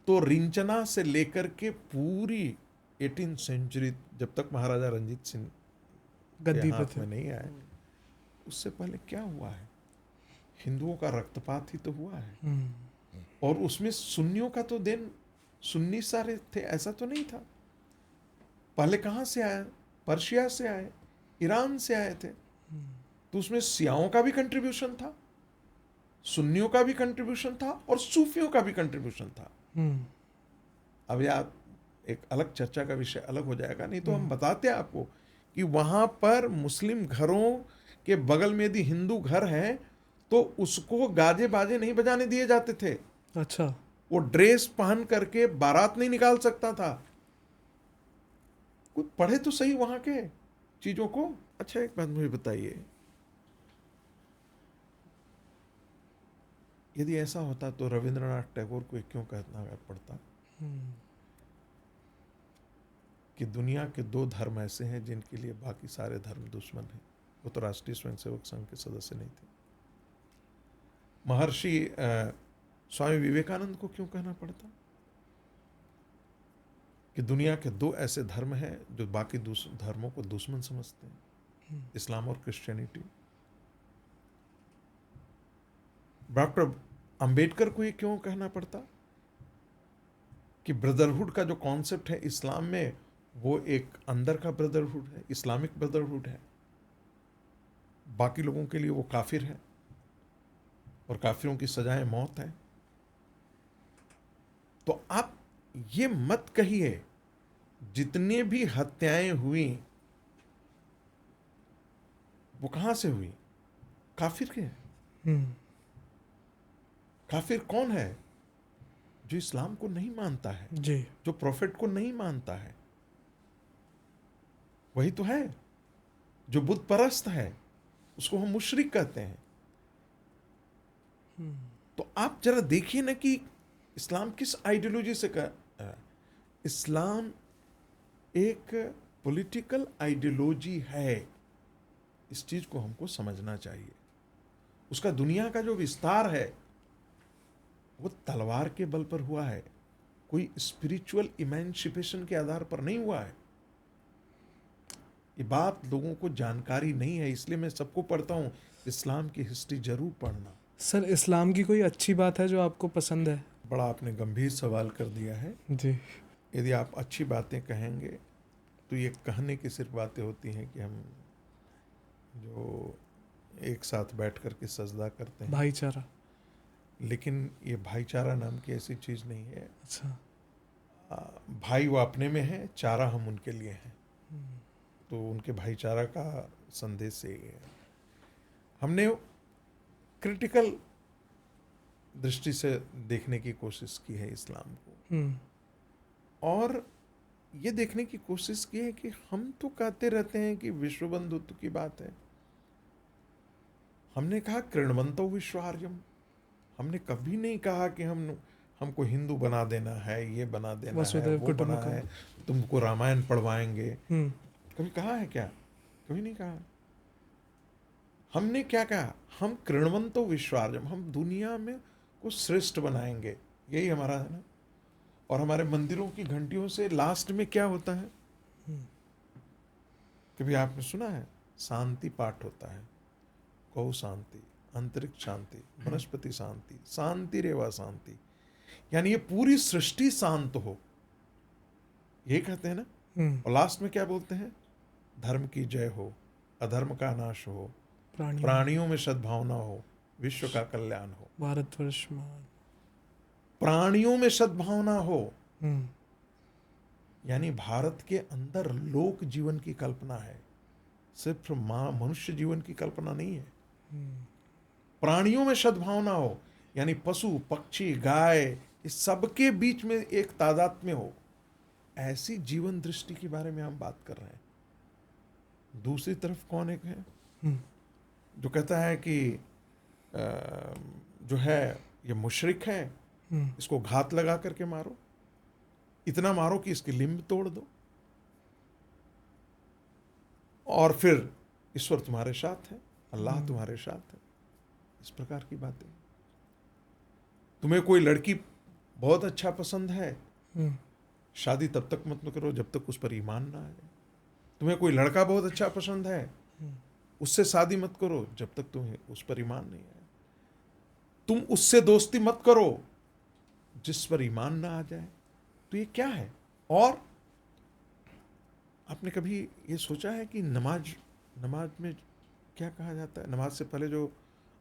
तो रिंचना से लेकर के पूरी 18वीं सेंचुरी, जब तक महाराजा रंजीत सिंह गद्दी हाथ में नहीं आए, उससे पहले क्या हुआ है? हिंदुओं का रक्तपात ही तो हुआ है। और उसमें सुन्नियों का तो देन, सुन्नी सारे थे ऐसा तो नहीं था। पहले कहां से आया? पर्शिया से आए, ईरान से आए थे। तो उसमें शियाओं का भी कंट्रीब्यूशन था, सुन्नियों का भी कंट्रीब्यूशन था और सूफियों का भी कंट्रीब्यूशन था। अब यार एक अलग चर्चा का विषय अलग हो जाएगा। नहीं तो हम बताते हैं आपको कि वहां पर मुस्लिम घरों के बगल में यदि हिंदू घर है तो उसको गाजे बाजे नहीं बजाने दिए जाते थे। अच्छा। वो ड्रेस पहन करके बारात नहीं निकाल सकता था। कुछ पढ़े तो सही वहां के चीजों को। अच्छा, एक बात मुझे बताइए, यदि ऐसा होता तो रविंद्रनाथ टैगोर को क्यों कहना पड़ता कि दुनिया के 2 धर्म ऐसे हैं जिनके लिए बाकी सारे धर्म दुश्मन हैं? वो तो राष्ट्रीय स्वयंसेवक संघ के सदस्य नहीं थे। महर्षि स्वामी विवेकानंद को क्यों कहना पड़ता कि दुनिया के 2 ऐसे धर्म हैं जो बाकी धर्मों को दुश्मन समझते हैं, इस्लाम और क्रिश्चियनिटी? डॉक्टर अंबेडकर को ये क्यों कहना पड़ता कि ब्रदरहुड का जो कॉन्सेप्ट है इस्लाम में, वो एक अंदर का ब्रदरहुड है, इस्लामिक ब्रदरहुड है, बाकी लोगों के लिए वो काफिर है और काफिरों की सजाएं मौत है? तो आप ये मत कहिए जितने भी हत्याएं हुई वो कहां से हुई? काफिर के हैं। काफिर कौन है? जो इस्लाम को नहीं मानता है, जी। जो प्रोफेट को नहीं मानता है, वही तो है। जो बुत परस्त है उसको हम मुशरिक कहते हैं। तो आप जरा देखिए ना कि इस्लाम किस आइडियोलॉजी से इस्लाम एक पॉलिटिकल आइडियोलॉजी है। इस चीज को हमको समझना चाहिए। उसका दुनिया का जो विस्तार है वो तलवार के बल पर हुआ है, कोई स्पिरिचुअल इमेंसिपेशन के आधार पर नहीं हुआ है। ये बात लोगों को जानकारी नहीं है, इसलिए मैं सबको पढ़ता हूं इस्लाम की हिस्ट्री जरूर पढ़ना। सर, इस्लाम की कोई अच्छी बात है जो आपको पसंद है? बड़ा आपने गंभीर सवाल कर दिया है। जी। यदि आप अच्छी बातें कहेंगे तो ये कहने की सिर्फ बातें होती हैं कि हम जो एक साथ बैठ कर के सजदा करते हैं, भाईचारा। लेकिन ये भाईचारा नाम की ऐसी चीज़ नहीं है। अच्छा। भाई वो अपने में है, चारा हम उनके लिए हैं। तो उनके भाईचारा का संदेश यही है। हमने क्रिटिकल दृष्टि से देखने की कोशिश की है इस्लाम को, और ये देखने की कोशिश की है कि हम तो कहते रहते हैं कि विश्व बंधुत्व की बात है। हमने कहा कृण्वन्तो विश्वार्यम। हमने कभी नहीं कहा कि हमको हिंदू बना देना है, ये बना देना है, वो बना है, तुमको रामायण पढ़वाएंगे। कभी कहा है क्या? कभी नहीं कहा। हमने क्या कहा? हम कृण्वन्तो विश्वार्यम, हम दुनिया में को श्रेष्ठ बनाएंगे, यही हमारा है ना। और हमारे मंदिरों की घंटियों से लास्ट में क्या होता है? कभी आपने सुना है? शांति पाठ होता है। गौ शांति, अंतरिक्ष शांति, वनस्पति शांति, शांति रेवा शांति, यानी ये पूरी सृष्टि शांत हो, ये कहते हैं ना। और लास्ट में क्या बोलते हैं? धर्म की जय हो, अधर्म का नाश हो, प्राणियों में सद्भावना हो, विश्व का कल्याण हो, भारतवर्ष में प्राणियों में सद्भावना हो। यानी भारत के अंदर लोक जीवन की कल्पना है, सिर्फ मनुष्य जीवन की कल्पना नहीं है। प्राणियों में सद्भावना हो, यानी पशु पक्षी गाय इस सबके बीच में एक तादात्म्य हो। ऐसी जीवन दृष्टि के बारे में हम बात कर रहे हैं। दूसरी तरफ कौन एक है जो कहता है कि जो है ये मुशरिक है, इसको घात लगा करके मारो, इतना मारो कि इसकी लिम्ब तोड़ दो, और फिर ईश्वर तुम्हारे साथ है, अल्लाह तुम्हारे साथ है। इस प्रकार की बातें। तुम्हें कोई लड़की बहुत अच्छा पसंद है, शादी तब तक मत करो जब तक उस पर ईमान ना आए। तुम्हें कोई लड़का बहुत अच्छा पसंद है, उससे शादी मत करो जब तक तुम्हें उस पर ईमान नहीं आए। तुम उससे दोस्ती मत करो जिस पर ईमान ना आ जाए। तो ये क्या है? और आपने कभी ये सोचा है कि नमाज में क्या कहा जाता है? नमाज से पहले जो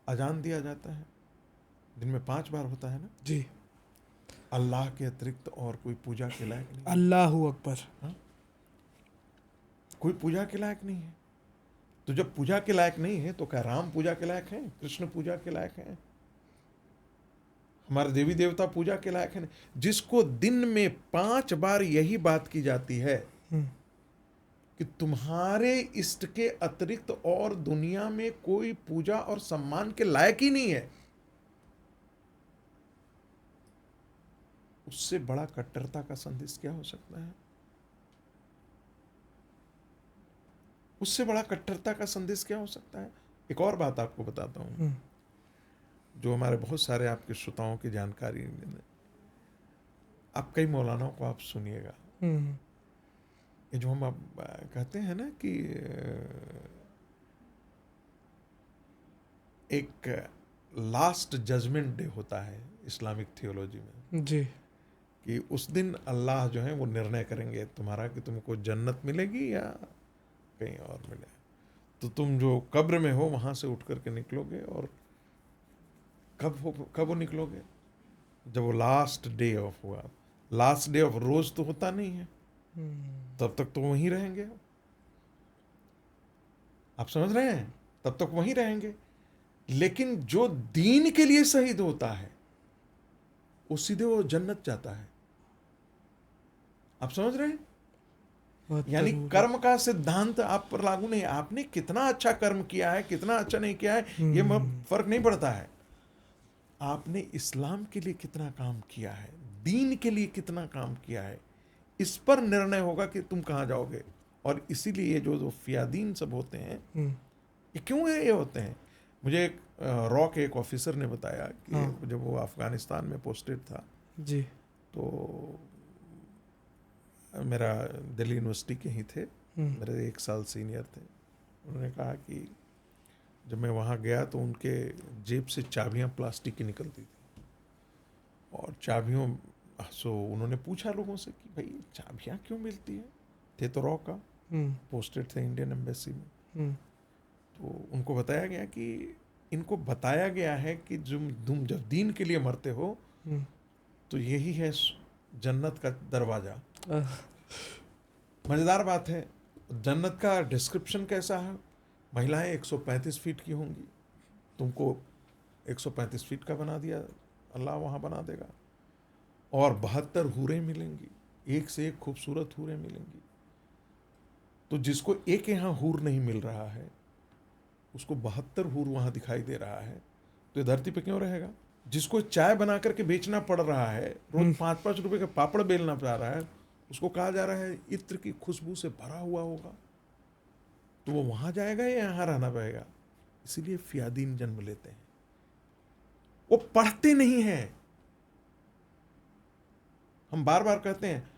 अजान दिया जाता है, दिन में 5 बार होता है ना जी। अल्लाह के अतिरिक्त और कोई पूजा के लायक नहीं। अल्लाहू अकबर। हाँ? कोई पूजा के लायक नहीं है। तो जब पूजा के लायक नहीं है तो क्या राम पूजा के लायक हैं? कृष्ण पूजा के लायक हैं? हमारे देवी देवता पूजा के लायक हैं? जिसको दिन में 5 बार यही बात की जाती है कि तुम्हारे इष्ट के अतिरिक्त और दुनिया में कोई पूजा और सम्मान के लायक ही नहीं है, उससे बड़ा कट्टरता का संदेश क्या हो सकता है? उससे बड़ा कट्टरता का संदेश क्या हो सकता है? एक और बात आपको बताता हूँ, जो हमारे बहुत सारे आपके श्रोताओं की जानकारी में, आप कई मौलानाओं को आप सुनिएगा, ये जो हम आप कहते हैं ना कि एक लास्ट जजमेंट डे होता है इस्लामिक थियोलॉजी में, जी। कि उस दिन अल्लाह जो है वो निर्णय करेंगे तुम्हारा कि तुमको जन्नत मिलेगी या कहीं और मिले। तो तुम जो कब्र में हो वहाँ से उठ करके निकलोगे, और कब वो निकलोगे? जब वो लास्ट डे ऑफ हुआ। लास्ट डे ऑफ रोज तो होता नहीं है, तब तक तो वहीं रहेंगे। आप समझ रहे हैं? तब तक वहीं रहेंगे। लेकिन जो दीन के लिए शहीद होता है वो सीधे वो जन्नत जाता है। आप समझ रहे हैं? यानी कर्म का सिद्धांत आप पर लागू नहीं। आपने कितना अच्छा कर्म किया है, कितना अच्छा नहीं किया है, ये फर्क नहीं पड़ता है। आपने इस्लाम के लिए कितना काम किया है, दीन के लिए कितना काम किया है, इस पर निर्णय होगा कि तुम कहाँ जाओगे। और इसीलिए ये जो फियादीन सब होते हैं, ये क्यों है ये होते हैं? मुझे एक रॉ के एक ऑफिसर ने बताया कि जब वो अफगानिस्तान में पोस्टेड था जी, तो मेरा दिल्ली यूनिवर्सिटी के ही थे, मेरे 1 साल सीनियर थे। उन्होंने कहा कि जब मैं वहाँ गया तो उनके जेब से चाबियाँ प्लास्टिक की निकलती थी, और चाबियों सो उन्होंने पूछा लोगों से कि भाई चाबियाँ क्यों मिलती है? थे तो रॉ का, पोस्टेड थे इंडियन एम्बेसी में। तो उनको बताया गया कि इनको बताया गया है कि तुम जब दीन के लिए मरते हो तो यही है जन्नत का दरवाजा। मजेदार बात है, जन्नत का डिस्क्रिप्शन कैसा है? महिलाएं 135 फीट की होंगी, तुमको 135 फीट का बना दिया, अल्लाह वहाँ बना देगा। और 72 हूरें मिलेंगी, एक से एक खूबसूरत हूरें मिलेंगी। तो जिसको एक यहाँ हूर नहीं मिल रहा है, उसको 72 हूर वहाँ दिखाई दे रहा है, तो ये धरती पे क्यों रहेगा? जिसको चाय बना करके बेचना पड़ रहा है, रोज 5-5 रुपए के पापड़ बेलना पड़ रहा है, उसको कहा जा रहा है इत्र की खुशबू से भरा हुआ होगा, तो वो वहां जाएगा या यहाँ रहना पड़ेगा? इसीलिए फियादीन जन्म लेते हैं। वो पढ़ते नहीं हैं। हम बार बार कहते हैं,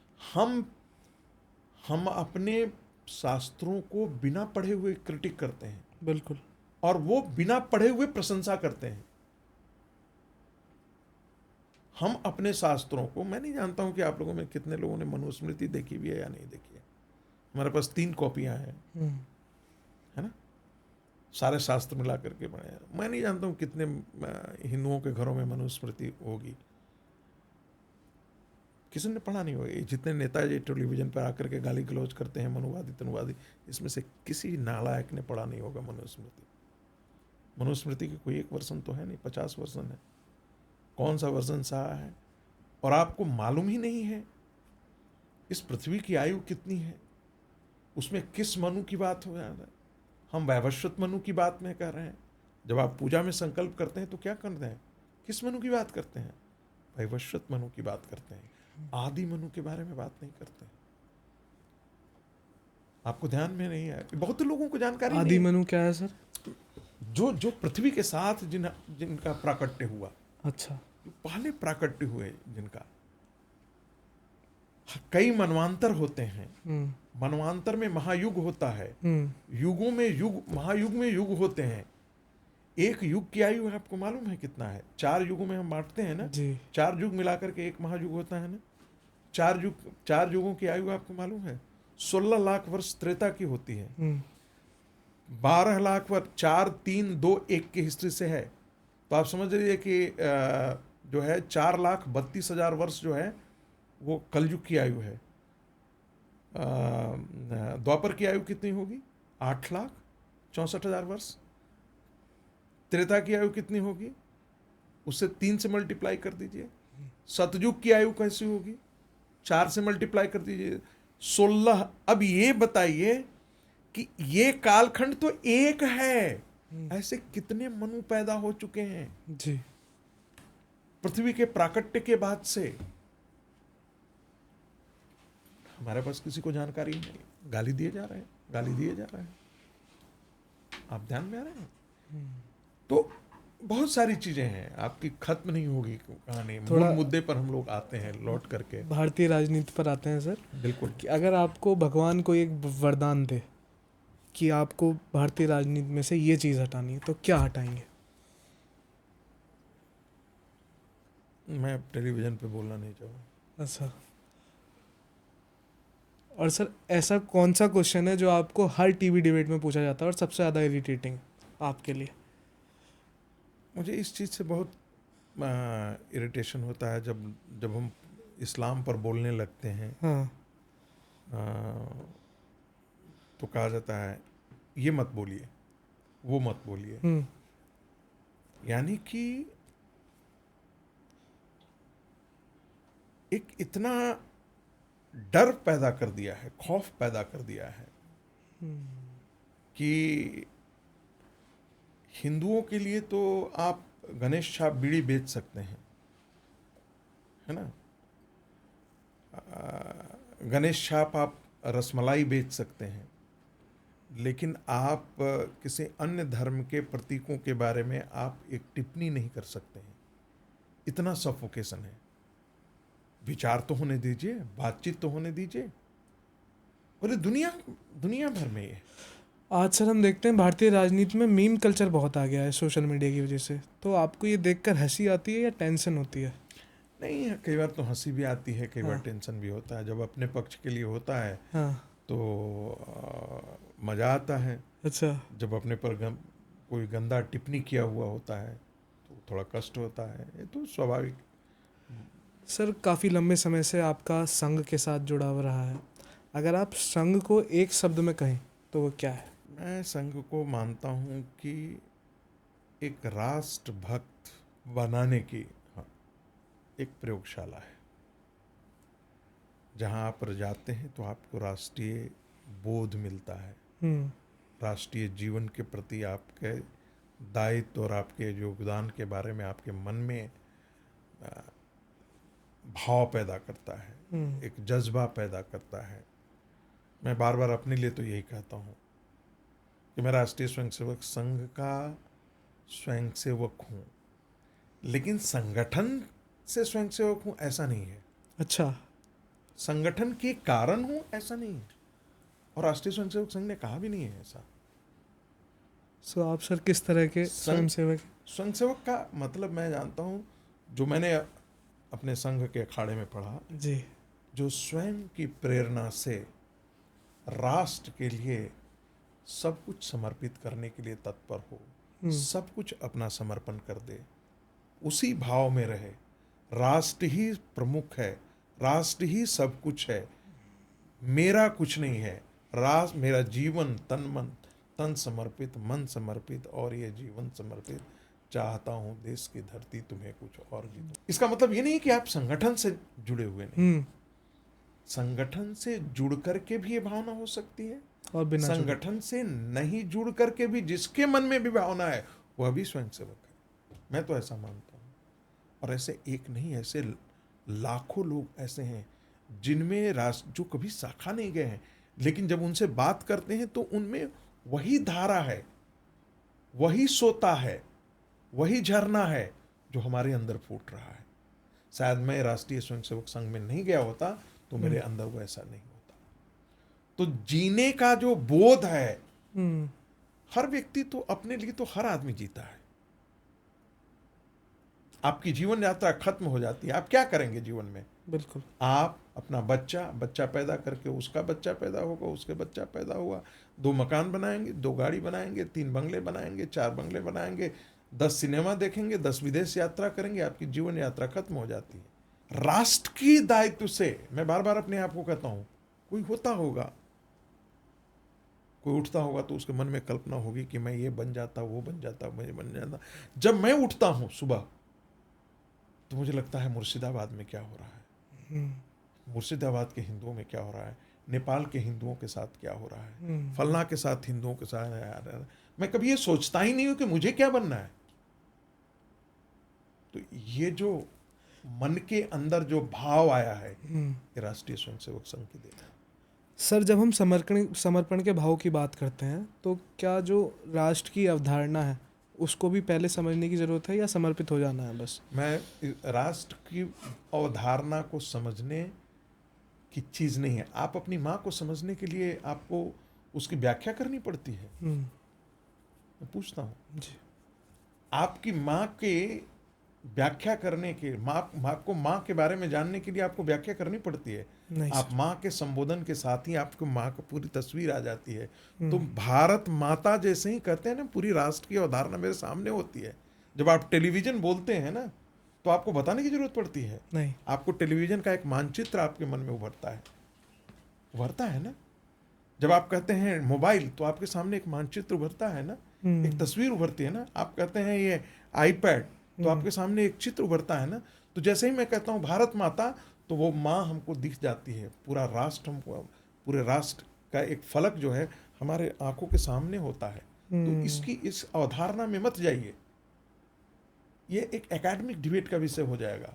हम अपने शास्त्रों को बिना पढ़े हुए क्रिटिक करते हैं, बिल्कुल, और वो बिना पढ़े हुए प्रशंसा करते हैं। हम अपने शास्त्रों को, मैं नहीं जानता हूं कि आप लोगों में कितने लोगों ने मनुस्मृति देखी भी है या नहीं देखी है। हमारे पास 3 कॉपियां हैं, है ना, सारे शास्त्र मिला करके बने हैं। मैं नहीं जानता हूं कितने हिंदुओं के घरों में मनुस्मृति होगी, किसी ने पढ़ा नहीं होगा। जितने नेता ये टेलीविजन पर आकर के गाली गलौज करते हैं, मनुवादी तनुवादी, इसमें से किसी नालायक ने पढ़ा नहीं होगा मनुस्मृति। मनुस्मृति की कोई एक वर्जन तो है नहीं, 50 वर्जन है। कौन सा वर्जन सहा है? और आपको मालूम ही नहीं है इस पृथ्वी की आयु कितनी है, उसमें किस मनु की बात हो रहा है। हम वैवस्वत मनु की बात में कर रहे हैं। जब आप पूजा में संकल्प करते हैं तो क्या करते हैं? किस मनु की बात करते हैं? वैवस्वत मनु की बात करते हैं। आदि मनु के बारे में बात नहीं करते हैं। आपको ध्यान में नहीं है, बहुत लोगों को जानकारी नहीं है। आदि मनु क्या है सर? जो पृथ्वी के साथ जिनका प्राकट्य हुआ, अच्छा, जो पहले प्राकट्य हुए, जिनका कई मनवांतर होते हैं। मनवांतर में महायुग होता है, युगों में युग, महायुग में युग होते हैं। एक युग की आयु आपको मालूम है कितना है? 4 युगों में हम बांटते हैं ना जी। 4 युग मिलाकर के एक महायुग होता है ना। 4 युगों की आयु आपको मालूम है? 16 लाख वर्ष त्रेता की होती है, 12 लाख वर्ष 4, 3, 2, 1 की हिस्ट्री से है। तो आप समझ लीजिए कि जो है 4,32,000 वर्ष जो है वो कलयुग की आयु है। द्वापर की आयु कितनी होगी? 8,64,000 वर्ष। त्रेता की आयु कितनी होगी? उससे 3 से मल्टीप्लाई कर दीजिए। सतयुग की आयु कैसी होगी? 4 से मल्टीप्लाई कर दीजिए, 16। अब ये बताइए कि ये कालखंड तो एक है, ऐसे कितने मनु पैदा हो चुके हैं जी। पृथ्वी के प्राकट्य के बाद से? हमारे पास किसी को जानकारी नहीं, गाली दिए जा रहे हैं, गाली दिए जा रहे हैं। आप ध्यान में आ रहे हैं? तो बहुत सारी चीजें हैं, आपकी खत्म नहीं होगी कहानी। मूल मुद्दे पर हम लोग आते हैं लौट करके। भारतीय राजनीति पर आते हैं सर। बिल्कुल। कि अगर आपको भगवान को एक वरदान दे कि आपको भारतीय राजनीति में से ये चीज़ हटानी है, तो क्या हटाएंगे? मैं टेलीविजन पे बोलना नहीं चाहूँगा। अच्छा। और सर ऐसा कौन सा क्वेश्चन है जो आपको हर टीवी डिबेट में पूछा जाता है और सबसे ज़्यादा इरिटेटिंग आपके लिए? मुझे इस चीज़ से बहुत इरिटेशन होता है जब हम इस्लाम पर बोलने लगते हैं। हाँ। तो कहा जाता है ये मत बोलिए, वो मत बोलिए। यानी कि एक इतना डर पैदा कर दिया है, खौफ पैदा कर दिया है कि हिंदुओं के लिए तो आप गणेश छाप बीड़ी बेच सकते हैं, है ना, गणेश छाप आप रसमलाई बेच सकते हैं, लेकिन आप किसी अन्य धर्म के प्रतीकों के बारे में आप एक टिप्पणी नहीं कर सकते हैं। इतना सफोकेशन है। विचार तो होने दीजिए, बातचीत तो होने दीजिए। और दुनिया भर में ये आज सर हम देखते हैं भारतीय राजनीति में मीम कल्चर बहुत आ गया है सोशल मीडिया की वजह से। तो आपको ये देखकर हंसी आती है या टेंशन होती है? नहीं, कई बार तो हंसी भी आती है, कई बार टेंशन भी होता है। जब अपने पक्ष के लिए होता है तो मज़ा आता है। अच्छा। जब अपने पर कोई गंदा टिप्पणी किया हुआ होता है तो थोड़ा कष्ट होता है, ये तो स्वाभाविक। सर काफ़ी लंबे समय से आपका संघ के साथ जुड़ा हुआ रहा है। अगर आप संघ को एक शब्द में कहें तो वो क्या है? मैं संघ को मानता हूँ कि एक राष्ट्रभक्त बनाने की एक प्रयोगशाला है, जहाँ आप जाते हैं तो आपको राष्ट्रीय बोध मिलता है, राष्ट्रीय जीवन के प्रति आपके दायित्व और आपके योगदान के बारे में आपके मन में भाव पैदा करता है, एक जज्बा पैदा करता है। मैं बार बार अपने लिए तो यही कहता हूँ कि मैं राष्ट्रीय स्वयंसेवक संघ का स्वयंसेवक हूँ, लेकिन संगठन से स्वयंसेवक हूँ ऐसा नहीं है। अच्छा। संगठन के कारण हूँ ऐसा नहीं है, और राष्ट्रीय स्वयंसेवक संघ ने कहा भी नहीं है ऐसा। सो आप सर किस तरह के स्वयंसेवक? स्वयंसेवक का मतलब मैं जानता हूँ, जो मैंने अपने संघ के अखाड़े में पढ़ा जी, जो स्वयं की प्रेरणा से राष्ट्र के लिए सब कुछ समर्पित करने के लिए तत्पर हो, सब कुछ अपना समर्पण कर दे, उसी भाव में रहे। राष्ट्र ही प्रमुख है, राष्ट्र ही सब कुछ है, मेरा कुछ नहीं है। राष्ट्र मेरा जीवन, तन समर्पित, मन समर्पित और ये जीवन समर्पित, चाहता हूं देश की धरती तुम्हें कुछ और भी दो। इसका मतलब ये नहीं कि आप संगठन से जुड़े हुए नहीं, संगठन से जुड़ करके भी ये भावना हो सकती है, और बिना संगठन से नहीं जुड़ करके भी जिसके मन में भी भावना है वह भी स्वयंसेवक है। मैं तो ऐसा मानता हूँ। और ऐसे एक नहीं, ऐसे लाखों लोग ऐसे हैं जिनमें राष्ट्र जो कभी शाखा नहीं गए हैं, लेकिन जब उनसे बात करते हैं तो उनमें वही धारा है, वही सोता है, वही झरना है जो हमारे अंदर फूट रहा है। शायद मैं राष्ट्रीय स्वयंसेवक संघ में नहीं गया होता तो मेरे अंदर वो ऐसा नहीं होता। तो जीने का जो बोध है, हर व्यक्ति तो अपने लिए तो हर आदमी जीता है। आपकी जीवन यात्रा खत्म हो जाती है, आप क्या करेंगे जीवन में? बिल्कुल। आप अपना बच्चा पैदा करके, उसका बच्चा पैदा होगा, उसके बच्चा पैदा हुआ, 2 मकान बनाएंगे, 2 गाड़ी बनाएंगे, 3 बंगले बनाएंगे, 4 बंगले बनाएंगे, 10 सिनेमा देखेंगे, 10 विदेश यात्रा करेंगे, आपकी जीवन यात्रा खत्म हो जाती है। राष्ट्र की दायित्व से मैं बार बार अपने आप को कहता हूं, कोई होता होगा, कोई उठता होगा तो उसके मन में कल्पना होगी कि मैं ये बन जाता, वो बन जाता, मैं बन जाता। जब मैं उठता हूं सुबह तो मुझे लगता है मुर्शिदाबाद में क्या हो रहा है, मुर्शिदाबाद के हिंदुओं में क्या हो रहा है, नेपाल के हिंदुओं के साथ क्या हो रहा है, फलना के साथ हिंदुओं के साथ। मैं कभी ये सोचता ही नहीं हूं कि मुझे क्या बनना है। तो ये जो मन के अंदर जो भाव आया है, ये राष्ट्रीय स्वयंसेवक संघ की देन है। सर, जब हम समर्पण के भाव की बात करते हैं तो क्या जो राष्ट्र की अवधारणा है उसको भी पहले समझने की ज़रूरत है या समर्पित हो जाना है बस? मैं राष्ट्र की अवधारणा को समझने की चीज़ नहीं है। आप अपनी माँ को समझने के लिए आपको उसकी व्याख्या करनी पड़ती है। मैं पूछता हूँ, जी। आपकी माँ के व्याख्या करने के माँ के बारे में जानने के लिए आपको व्याख्या करनी पड़ती है? नहीं आप सर। माँ के संबोधन के साथ ही आपको माँ की पूरी तस्वीर आ जाती है। तो भारत माता जैसे ही कहते हैं ना, पूरी राष्ट्र की अवधारणा मेरे सामने होती है। जब आप टेलीविजन बोलते हैं ना, तो आपको बताने की जरूरत पड़ती है? नहीं। आपको टेलीविजन का एक मानचित्र आपके मन में उभरता है ना। जब आप कहते हैं मोबाइल, तो आपके सामने एक मानचित्र उभरता है ना, एक तस्वीर उभरती है ना। आप कहते हैं ये आईपैड, तो आपके सामने एक चित्र उभरता है ना। तो जैसे ही मैं कहता हूँ भारत माता, तो वो माँ हमको दिख जाती है। पूरा राष्ट्र हमको, पूरे राष्ट्र का एक फलक जो है हमारे आंखों के सामने होता है। तो इस अवधारणा में मत जाइए। ये एक एकेडमिक डिबेट का विषय हो जाएगा।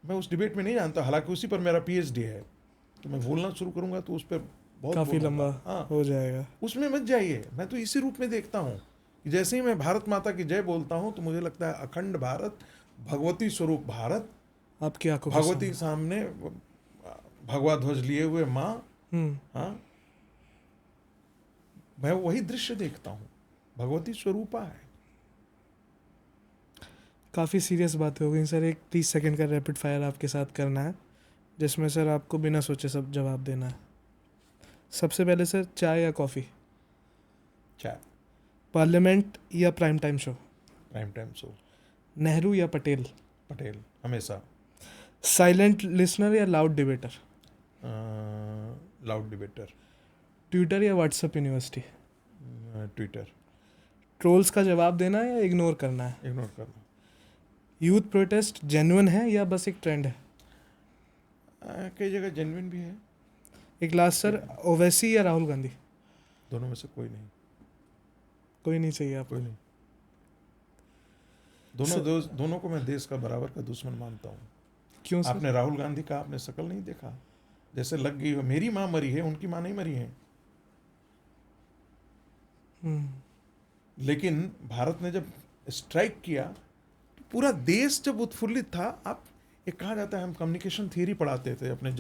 मैं उस डिबेट में नहीं जानता, हालांकि उसी पर मेरा पीएचडी है। तो मैं बोलना शुरू करूंगा तो उस पर बहुत काफ़ी बोलूंगा। लंबा हाँ, हो जाएगा। उसमें मत जाइए। मैं तो इसी रूप में देखता हूँ कि जैसे ही मैं भारत माता की जय बोलता हूँ, तो मुझे लगता है अखंड भारत, भगवती स्वरूप भारत, आपकी आंखों के भगवती के सामने भगवा ध्वज लिए हुए माँ। हाँ, मैं वही दृश्य देखता हूँ, भगवती स्वरूपा है। काफ़ी सीरियस बातें हो गई सर। एक 30 सेकंड का रैपिड फायर आपके साथ करना है, जिसमें सर आपको बिना सोचे सब जवाब देना है। सबसे पहले सर, चाय या कॉफ़ी? चाय। पार्लियामेंट या prime time show? Prime time show. Nehru या पटेल? पटेल, हमेशा। साइलेंट लिसनर या loud debater? Loud debater. Twitter या व्हाट्सएप यूनिवर्सिटी? ट्विटर। ट्रोल्स का जवाब देना है या इग्नोर करना है? इग्नोर करना। यूथ प्रोटेस्ट जेन्युइन है या बस एक ट्रेंड है? कई जगह जेन्युइन भी है। एक लास्ट सर, ओवैसी या राहुल गांधी? दोनों में से कोई नहीं। कोई नहीं चाहिए आपको? कोई नहीं। दोनों को मैं देश का बराबर का दुश्मन मानता हूँ। क्यों सर? आपने राहुल गांधी का आपने शकल नहीं देखा? जैसे लग गई हो, मेरी माँ मरी है, उनकी माँ नहीं मरी है। लेकिन भारत ने जब स्ट्राइक किया, तो पूरा देश जब उत्फुल्लित था। आप, एक कहा जाता है, हम कम्युनिकेशन थियरी पढ़ाते थे अपने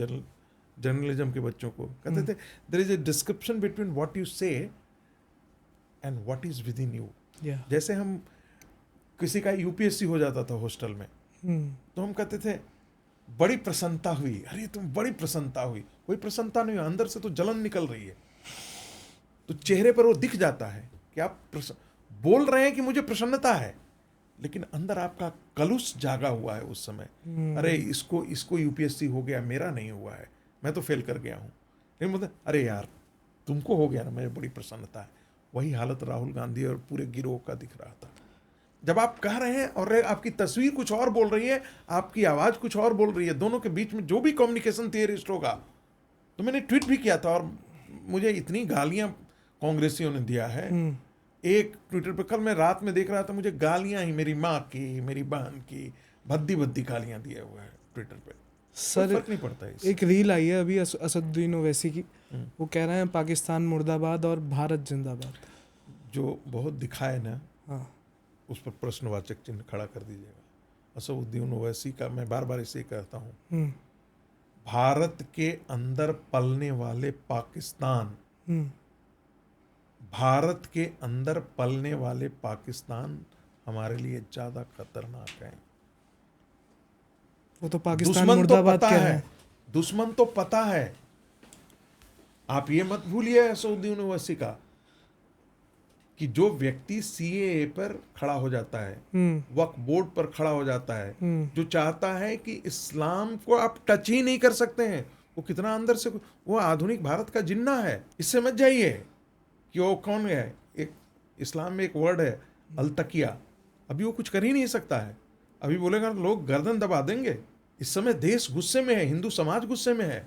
जर्नलिज्म के बच्चों को। कहते थे there is a description between what you say and what is within you. जैसे हम किसी का यूपीएससी हो जाता था हॉस्टल में, तो हम कहते थे बड़ी प्रसन्नता हुई, अरे तुम बड़ी प्रसन्नता हुई। कोई प्रसन्नता नहीं हुई, अंदर से तो जलन निकल रही है। तो चेहरे पर वो दिख जाता है कि आप बोल रहे हैं कि मुझे प्रसन्नता है, लेकिन अंदर आपका कलुष जागा हुआ है उस समय। अरे इसको यूपीएससी हो गया, मेरा नहीं हुआ है, मैं तो फेल कर गया हूँ। लेकिन मतलब अरे यार तुमको हो गया ना, मुझे बड़ी प्रसन्नता है। वही हालत राहुल गांधी और पूरे गिरोह का दिख रहा था। जब आप कह रहे हैं और आपकी तस्वीर कुछ और बोल रही है, आपकी आवाज़ कुछ और बोल रही है, दोनों के बीच में जो भी कम्युनिकेशन थियरिस्ट होगा। तो मैंने ट्वीट भी किया था, और मुझे इतनी गालियाँ कांग्रेसियों ने दिया है। एक ट्विटर पर कल मैं रात में देख रहा था, मुझे गालियाँ ही, मेरी माँ की, मेरी बहन की, भद्दी भद्दी गालियाँ दिए हुए हैं ट्विटर पे। सर फर्क नहीं पड़ता है। एक रील आई है अभी असदुद्दीन ओवैसी की, वो कह रहे हैं पाकिस्तान मुर्दाबाद और भारत जिंदाबाद। जो बहुत दिखाए ना, हाँ, उस पर प्रश्नवाचक चिन्ह खड़ा कर दीजिएगा। असदुद्दीन ओवैसी का मैं बार बार इसे कहता हूँ, भारत के अंदर पलने वाले पाकिस्तान, भारत के अंदर पलने वाले पाकिस्तान हमारे लिए ज्यादा खतरनाक है। वो तो पाकिस्तान दुश्मन तो मुर्दाबाद पता कह है, रहे हैं। दुश्मन तो पता है। आप ये मत भूलिए असदुद्दीन ओवैसी का, कि जो व्यक्ति सीएए पर खड़ा हो जाता है, वक्फ बोर्ड पर खड़ा हो जाता है, जो चाहता है कि इस्लाम को आप टच ही नहीं कर सकते हैं, वो कितना अंदर से, वो आधुनिक भारत का जिन्ना है। इससे मत जाइए कि वो कौन है। एक इस्लाम में एक वर्ड है अलतकिया, अभी वो कुछ कर ही नहीं सकता है। अभी बोलेगा लोग गर्दन दबा देंगे। इस समय देश गुस्से में है, हिंदू समाज गुस्से में है।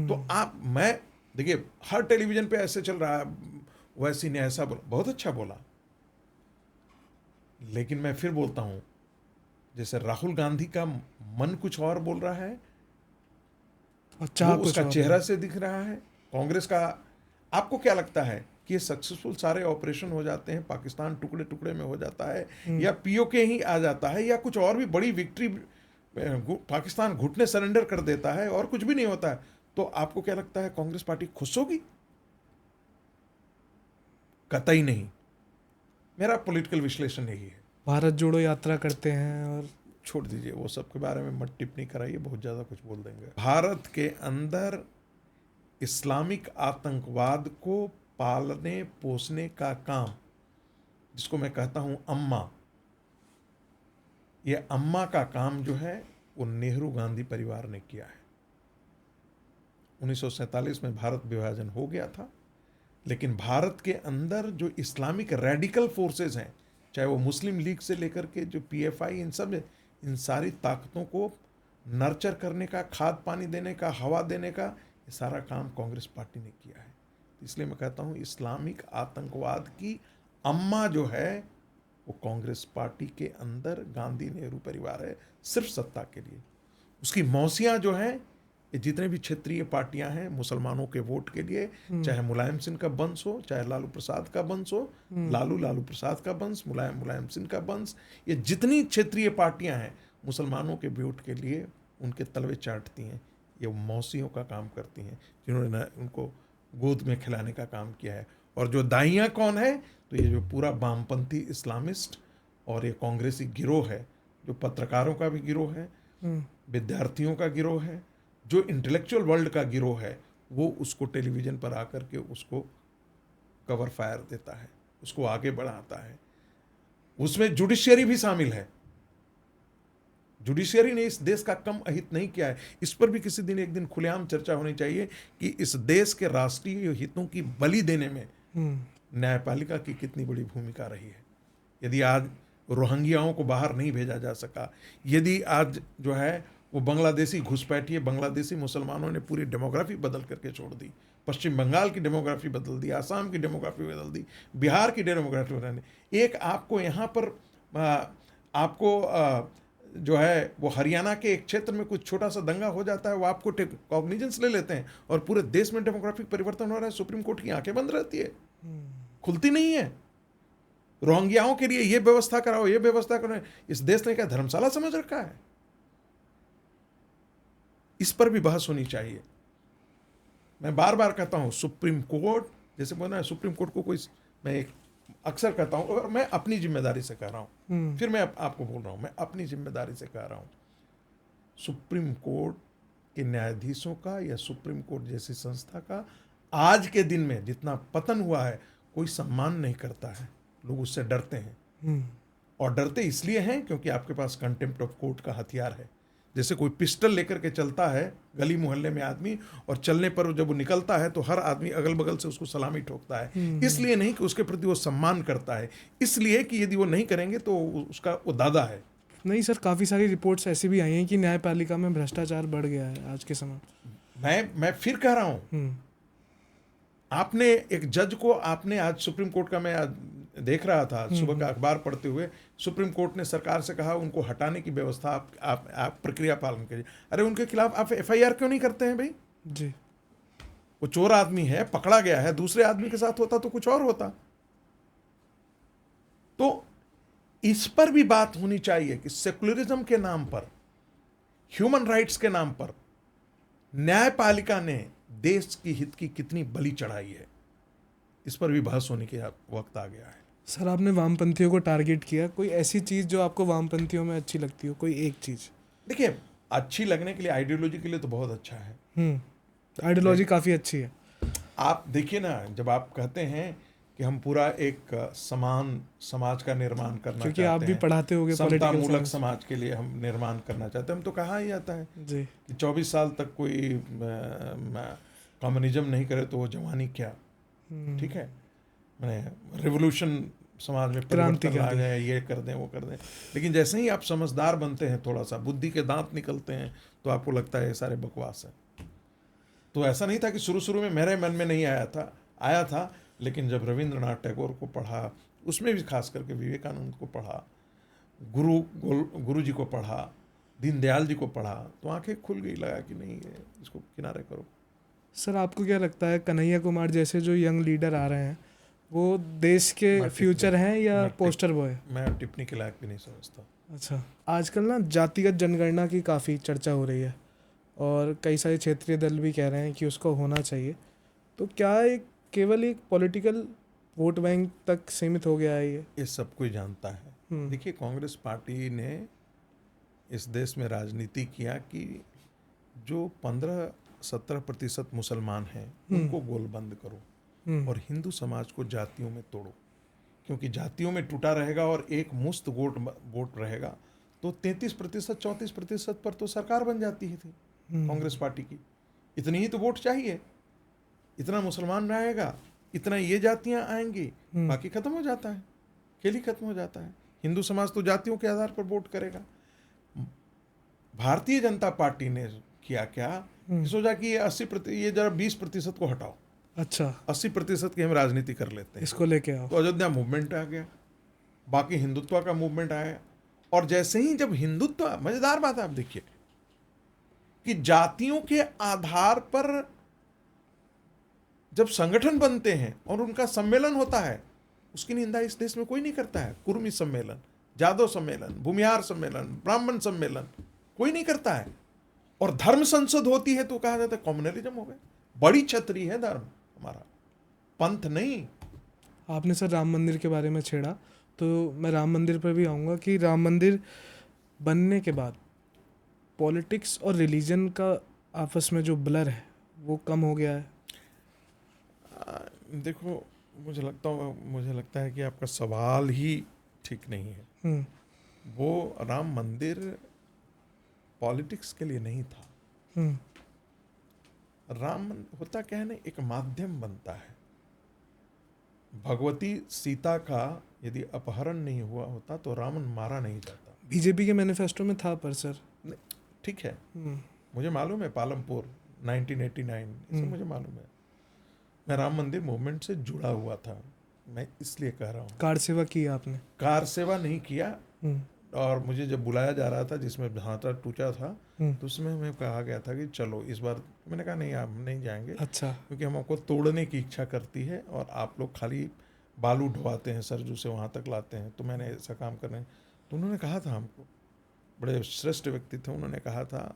तो आप, मैं देखिए हर टेलीविजन पे ऐसे चल रहा है, वैसी ने ऐसा बोला, बहुत अच्छा बोला, लेकिन मैं फिर बोलता हूं, जैसे राहुल गांधी का मन कुछ और बोल रहा है, और चाह वो कुछ उसका और चेहरा है। से दिख रहा है। कांग्रेस का, आपको क्या लगता है कि ये सक्सेसफुल सारे ऑपरेशन हो जाते हैं, पाकिस्तान टुकड़े टुकड़े में हो जाता है, या पीओके ही आ जाता है, या कुछ और भी बड़ी विक्ट्री पाकिस्तान घुटने सरेंडर कर देता है और कुछ भी नहीं होता है, तो आपको क्या लगता है कांग्रेस पार्टी खुश होगी? कतई नहीं। मेरा पॉलिटिकल विश्लेषण यही है। भारत जोड़ो यात्रा करते हैं और छोड़ दीजिए वो सब के बारे में, मत टिप्पणी कराइए, बहुत ज़्यादा कुछ बोल देंगे। भारत के अंदर इस्लामिक आतंकवाद को पालने पोसने का काम, जिसको मैं कहता हूं अम्मा, ये अम्मा का काम जो है वो नेहरू गांधी परिवार ने किया है। 1947 में भारत विभाजन हो गया था, लेकिन भारत के अंदर जो इस्लामिक रेडिकल फोर्सेस हैं, चाहे वो मुस्लिम लीग से लेकर के जो पीएफआई, इन सब, इन सारी ताकतों को नर्चर करने का, खाद पानी देने का, हवा देने का, ये सारा काम कांग्रेस पार्टी ने किया है। इसलिए मैं कहता हूँ इस्लामिक आतंकवाद की अम्मा जो है वो कांग्रेस पार्टी के अंदर गांधी नेहरू परिवार है, सिर्फ सत्ता के लिए। उसकी मौसियाँ जो हैं, ये जितने भी क्षेत्रीय पार्टियां हैं मुसलमानों के वोट के लिए, चाहे मुलायम सिंह का वंश हो, चाहे लालू प्रसाद का वंश हो, लालू प्रसाद का वंश, मुलायम सिंह का वंश, ये जितनी क्षेत्रीय पार्टियां हैं मुसलमानों के वोट के लिए उनके तलवे चाटती हैं, ये मौसियों का काम करती हैं, जिन्होंने उनको गोद में खिलाने का काम किया है। और जो दाइयाँ कौन है, तो ये जो पूरा वामपंथी इस्लामिस्ट और ये कांग्रेसी गिरोह है, जो पत्रकारों का भी गिरोह है, विद्यार्थियों का गिरोह है, जो इंटेलेक्चुअल वर्ल्ड का गिरोह है, वो उसको टेलीविज़न पर आकर के उसको कवर फायर देता है, उसको आगे बढ़ाता है। उसमें जुडिशियरी भी शामिल है। जुडिशियरी ने इस देश का कम अहित नहीं किया है। इस पर भी किसी दिन एक दिन खुलेआम चर्चा होनी चाहिए कि इस देश के राष्ट्रीय हितों की बलि देने में न्यायपालिका की कितनी बड़ी भूमिका रही है। यदि आज रोहिंग्याओं को बाहर नहीं भेजा जा सका, यदि आज जो है वो बांग्लादेशी घुसपैठिए बांग्लादेशी मुसलमानों ने पूरी डेमोग्राफी बदल करके छोड़ दी, पश्चिम बंगाल की डेमोग्राफी बदल दी, आसाम की डेमोग्राफी बदल दी, बिहार की डेमोग्राफी बदल दी। एक आपको यहाँ पर आपको जो है वो हरियाणा के एक क्षेत्र में कुछ छोटा सा दंगा हो जाता है, वो आपको कॉग्निजेंस ले लेते हैं और पूरे देश में डेमोग्राफिक परिवर्तन हो रहा है। सुप्रीम कोर्ट की आंखें बंद रहती है, खुलती नहीं है। रोहिंग्याओं के लिए ये व्यवस्था कराओ, ये व्यवस्था करो। इस देश ने क्या धर्मशाला समझ रखा है? इस पर भी बहस होनी चाहिए। मैं बार बार कहता हूं सुप्रीम कोर्ट, जैसे बोलना है सुप्रीम कोर्ट को कोई, मैं एक अक्सर कहता हूं और मैं अपनी जिम्मेदारी से कह रहा हूं, फिर मैं आपको बोल रहा हूं, मैं अपनी जिम्मेदारी से कह रहा हूं, सुप्रीम कोर्ट के न्यायाधीशों का या सुप्रीम कोर्ट जैसी संस्था का आज के दिन में जितना पतन हुआ है, कोई सम्मान नहीं करता है। लोग उससे डरते हैं, और डरते इसलिए हैं क्योंकि आपके पास कंटेम्प्ट ऑफ कोर्ट का हथियार है। जैसे कोई पिस्टल लेकर के चलता है गली मोहल्ले में आदमी, और चलने पर जब वो निकलता है तो हर आदमी अगल बगल से उसको सलामी ठोकता है। इसलिए नहीं कि उसके प्रति वो सम्मान करता है, इसलिए कि यदि वो नहीं करेंगे तो उसका वो दादा है। नहीं सर, काफ़ी सारी रिपोर्ट्स ऐसी भी आई हैं कि न्यायपालिका में भ्रष्टाचार बढ़ गया है आज के समय। मैं फिर कह रहा हूं, आपने एक जज को, आपने आज सुप्रीम कोर्ट का, मैं आज देख रहा था सुबह का अखबार पढ़ते हुए, सुप्रीम कोर्ट ने सरकार से कहा उनको हटाने की व्यवस्था आप प्रक्रिया पालन करिए। अरे उनके खिलाफ आप एफआईआर क्यों नहीं करते हैं भाई? जी, वो चोर आदमी है, पकड़ा गया है, दूसरे आदमी के साथ होता तो कुछ और होता। तो इस पर भी बात होनी चाहिए कि सेकुलरिज्म के नाम पर, ह्यूमन राइट्स के नाम पर न्यायपालिका ने देश की हित की कितनी बलि चढ़ाई है। इस पर भी बहस होने के वक्त आ गया है। सर आपने वामपंथियों को टारगेट किया, कोई ऐसी चीज़ जो आपको वामपंथियों में अच्छी लगती हो, कोई एक चीज़? देखिए, अच्छी लगने के लिए, आइडियोलॉजी के लिए तो बहुत अच्छा है। आइडियोलॉजी काफ़ी अच्छी है। आप देखिए ना, जब आप कहते हैं कि हम पूरा एक समान समाज का निर्माण करना चाहते हैं, क्योंकि आप भी पढ़ाते होगे समतामूलक समाज के लिए हम निर्माण करना चाहते हैं, हम तो कहा ही जाता है जी कि 24 साल तक कोई कम्युनिज्म नहीं करे तो वो जवानी क्या, ठीक है, मैंने रिवोल्यूशन समाज में परिवर्तन ला जाए, ये कर दें वो कर दें। लेकिन जैसे ही आप समझदार बनते हैं, थोड़ा सा बुद्धि के दांत निकलते हैं, तो आपको लगता है ये सारे बकवास है। तो ऐसा नहीं था कि शुरू शुरू में मेरे मन में नहीं आया था, लेकिन जब रविंद्रनाथ टैगोर को पढ़ा, उसमें भी खास करके विवेकानंद को पढ़ा, गुरु जी को पढ़ा, दीनदयाल जी को पढ़ा, तो आंखें खुल गई, लगा कि नहीं है, इसको किनारे करो। सर आपको क्या लगता है कन्हैया कुमार जैसे जो यंग लीडर आ रहे हैं वो देश के मैं फ्यूचर हैं या मैं टिप- पोस्टर बॉय? मैं टिप्पणी के लायक भी नहीं समझता। अच्छा, आजकल ना जातिगत जनगणना की काफ़ी चर्चा हो रही है और कई सारे क्षेत्रीय दल भी कह रहे हैं कि उसको होना चाहिए। तो क्या एक केवल एक पॉलिटिकल वोट बैंक तक सीमित हो गया है ये? ये सब कोई जानता है। हम्म, देखिए, कांग्रेस पार्टी ने इस देश में राजनीति किया कि जो 15-17% मुसलमान हैं उनको गोलबंद करो और हिंदू समाज को जातियों में तोड़ो, क्योंकि जातियों में टूटा रहेगा और एक मुश्त वोट रहेगा तो 33% 34% पर तो सरकार बन जाती ही थी कांग्रेस पार्टी की। इतनी ही तो वोट चाहिए, इतना मुसलमान रहेगा, इतना ये जातियां आएंगी, बाकी खत्म हो जाता है, खेल ही खत्म हो जाता है। हिंदू समाज तो जातियों के आधार पर वोट करेगा। भारतीय जनता पार्टी ने किया क्या, सोचा कि ये 80%, ये जरा 20% को हटाओ, अच्छा 80% की हम राजनीति कर लेते हैं। इसको लेके आओ। तो अयोध्या मूवमेंट आ गया, बाकी हिंदुत्व का मूवमेंट आया। और जैसे ही जब हिंदुत्व, मजेदार बात है, आप देखिए कि जातियों के आधार पर जब संगठन बनते हैं और उनका सम्मेलन होता है, उसकी निंदा इस देश में कोई नहीं करता है। कुर्मी सम्मेलन, जादव सम्मेलन, भूमिहार सम्मेलन, ब्राह्मण सम्मेलन, कोई नहीं करता है। और धर्म संसद होती है तो कहा जाता है कम्युनलिज्म हो गया। बड़ी छतरी है धर्म हमारा, पंथ नहीं। आपने सर राम मंदिर के बारे में छेड़ा तो मैं राम मंदिर पर भी आऊँगा कि राम मंदिर बनने के बाद पॉलिटिक्स और रिलीजन का आपस में जो ब्लर है वो कम हो गया है। देखो, मुझे लगता है कि आपका सवाल ही ठीक नहीं है। हम्म, वो राम मंदिर पॉलिटिक्स के लिए नहीं था। हम्म, होता क्या है ना, एक माध्यम बनता है। भगवती सीता का यदि अपहरण नहीं हुआ होता तो रावण मारा नहीं जाता। बीजेपी के मैनिफेस्टो में था पर सर। ठीक है, हम्म, मुझे मालूम है, पालमपुर 1989, ये सब मुझे मालूम है। मैं राम मंदिर मूवमेंट से जुड़ा हुआ था, मैं इसलिए कह रहा हूँ। कार सेवा की आपने? कार सेवा नहीं किया, हम्म, और मुझे जब बुलाया जा रहा था जिसमें भाटा टूटा था, हम्म, तो उसमें हमें कहा गया था कि चलो इस बार। मैंने कहा नहीं, आप नहीं जाएंगे, अच्छा क्योंकि हमको तोड़ने की इच्छा करती है और आप लोग खाली बालू ढोवाते हैं, सरजू से वहाँ तक लाते हैं, तो मैंने ऐसा काम करने। तो उन्होंने कहा था हमको, बड़े श्रेष्ठ व्यक्ति थे, उन्होंने कहा था,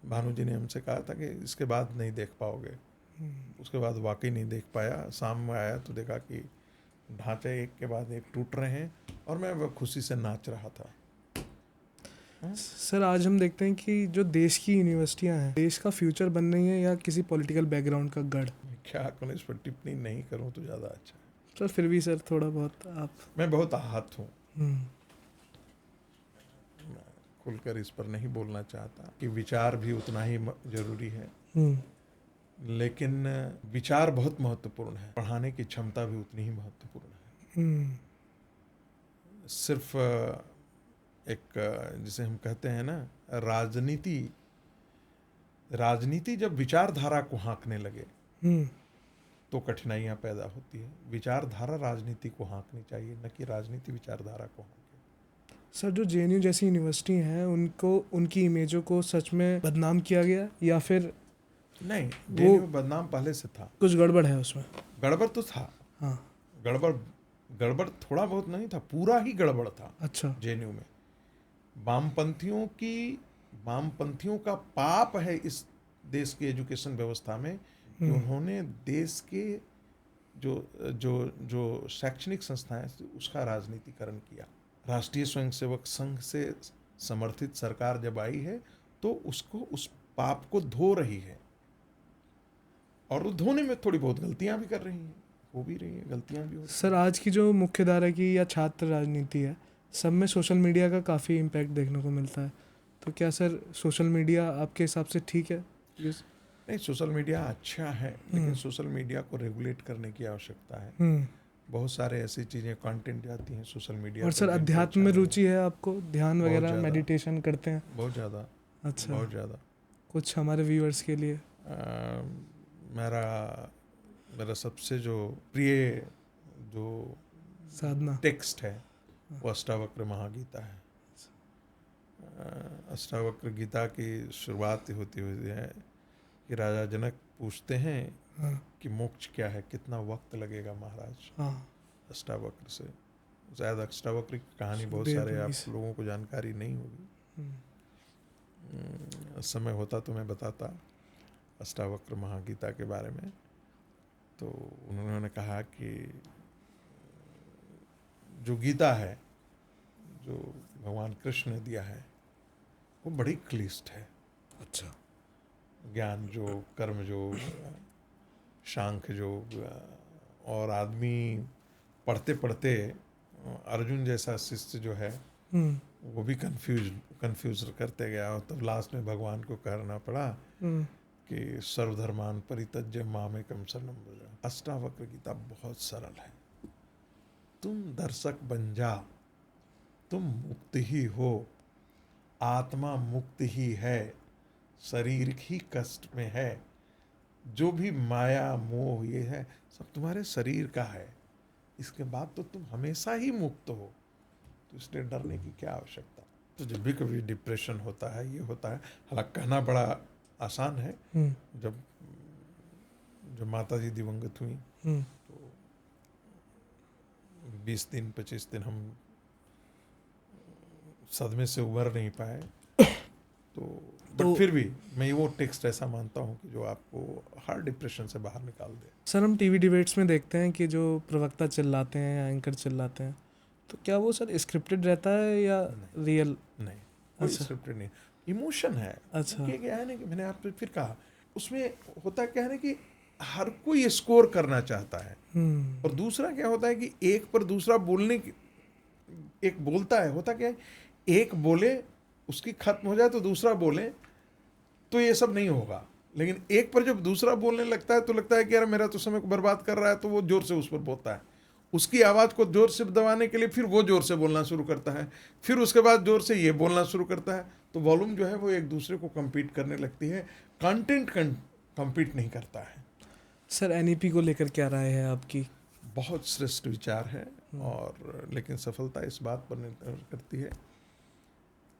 भानु जी ने हमसे कहा था कि इसके बाद नहीं देख पाओगे। उसके बाद वाकई नहीं देख पाया। शाम में आया तो देखा कि ढांचे एक के बाद एक टूट रहे हैं और मैं वो खुशी से नाच रहा था। सर आज हम देखते हैं कि जो देश की यूनिवर्सिटियां हैं देश का फ्यूचर बन रही हैं या किसी पॉलिटिकल बैकग्राउंड का गढ़? क्या करूँ, इस पर टिप्पणी नहीं करूँ तो ज़्यादा अच्छा है। सर फिर भी सर थोड़ा बहुत आप। मैं बहुत आहत हूँ, हम्म, खुलकर इस पर नहीं बोलना चाहता कि विचार भी उतना ही जरूरी है, हम्म, लेकिन विचार बहुत महत्वपूर्ण है, पढ़ाने की क्षमता भी उतनी ही महत्वपूर्ण है। हम्म, सिर्फ एक जिसे हम कहते हैं ना, राजनीति जब विचारधारा को हाँकने लगे हम्म। तो कठिनाइयाँ पैदा होती है। विचारधारा राजनीति को हाँकनी चाहिए, न कि राजनीति विचारधारा को हाँके। सर जो जेएनयू जैसी यूनिवर्सिटी हैं उनको उनकी इमेजों को सच में बदनाम किया गया या फिर नहीं, जेएनयू बदनाम पहले से था। कुछ गड़बड़ है उसमें? गड़बड़ तो था, हाँ, गड़बड़ थोड़ा बहुत नहीं था, पूरा ही गड़बड़ था। अच्छा, जेएनयू में वामपंथियों का पाप है इस देश की एजुकेशन व्यवस्था में कि उन्होंने देश के जो जो जो शैक्षणिक संस्थाएं उसका राजनीतिकरण किया। राष्ट्रीय स्वयंसेवक संघ से समर्थित सरकार जब आई है तो उसको, उस पाप को धो रही है, और वो धोने में थोड़ी बहुत गलतियां भी कर रही हैं, हो भी रही हैं, गलतियां भी हो रही हैं। सर आज की जो मुख्यधारा की या छात्र राजनीति है सब में सोशल मीडिया का काफ़ी इम्पैक्ट देखने को मिलता है। तो क्या सर सोशल मीडिया आपके हिसाब से ठीक है? नहीं, सोशल मीडिया अच्छा है, लेकिन सोशल मीडिया को रेगुलेट करने की आवश्यकता है। बहुत सारे ऐसी चीज़ें, कंटेंट जाती हैं सोशल मीडिया और पर सर जिनको अध्यात्म अच्छा में नहीं रुचि है आपको? ध्यान बहुत वगैरह ज़्यादा। मेडिटेशन करते हैं? बहुत ज़्यादा, अच्छा, बहुत ज़्यादा। कुछ हमारे व्यूअर्स के लिए? मेरा सबसे जो प्रिय जो साधना? टेक्स्ट है वो अष्टावक्र महागीता है। अष्टावक्र गीता की शुरुआत होती हुई है कि राजा जनक पूछते हैं हाँ कि मोक्ष क्या है, कितना वक्त लगेगा महाराज हाँ अष्टावक्र से। शायद अष्टावक्र की कहानी बहुत सुखदेव सारे मुनि आप से। लोगों को जानकारी नहीं होगी। समय होता तो मैं बताता अष्टावक्र महागीता के बारे में। तो उन्होंने कहा कि जो गीता है, जो भगवान कृष्ण ने दिया है, वो बड़ी क्लिष्ट है। अच्छा। ज्ञान योग, कर्म योग, सांख्य योग, और आदमी पढ़ते पढ़ते अर्जुन जैसा शिष्य जो है वो भी कंफ्यूज करते गया, और तब लास्ट में भगवान को कहना पड़ा कि सर्वधर्मान परित्यज्य मामेकम शरणं व्रज। अष्टावक्र गीता बहुत सरल है। तुम दर्शक बन जा, तुम मुक्त ही हो, आत्मा मुक्त ही है, शरीर ही कष्ट में है, जो भी माया मोह ये है सब तुम्हारे शरीर का है, इसके बाद तो तुम हमेशा ही मुक्त हो, तो इसलिए डरने की क्या आवश्यकता। तो जब भी कभी डिप्रेशन होता है, ये होता है, हालांकि कहना बड़ा आसान है। जब जब माता जी दिवंगत हुई तो 20 दिन 25 दिन हम सदमे से उबर नहीं पाए। तो बट फिर भी मैं वो टेक्स्ट ऐसा मानता हूँ कि जो आपको हर डिप्रेशन से बाहर निकाल दे। सर, हम टीवी डिबेट्स में देखते हैं कि जो प्रवक्ता चिल्लाते हैं या एंकर चिल्लाते हैं, तो क्या वो सर स्क्रिप्टेड रहता है या रियल? नहीं, कोई अच्छा। स्क्रिप्टेड नहीं, इमोशन है। अच्छा। कि क्या है ना कि मैंने आपसे फिर कहा, उसमें होता क्या है ना कि हर कोई स्कोर करना चाहता है, और दूसरा क्या होता है कि एक पर दूसरा बोलने की, एक बोलता है, होता क्या है, एक बोले उसकी खत्म हो जाए तो दूसरा बोले, तो ये सब नहीं होगा। लेकिन एक पर जब दूसरा बोलने लगता है तो लगता है कि यार मेरा तो समय को बर्बाद कर रहा है, तो वो जोर से उस पर बोलता है। उसकी आवाज़ को जोर से दबाने के लिए फिर वो जोर से बोलना शुरू करता है, फिर उसके बाद जोर से ये बोलना शुरू करता है। तो वॉल्यूम जो है वो एक दूसरे को compete करने लगती है, कंटेंट compete नहीं करता है। सर, एनईपी को लेकर क्या राय है आपकी? बहुत श्रेष्ठ विचार है, और लेकिन सफलता इस बात पर निर्भर करती है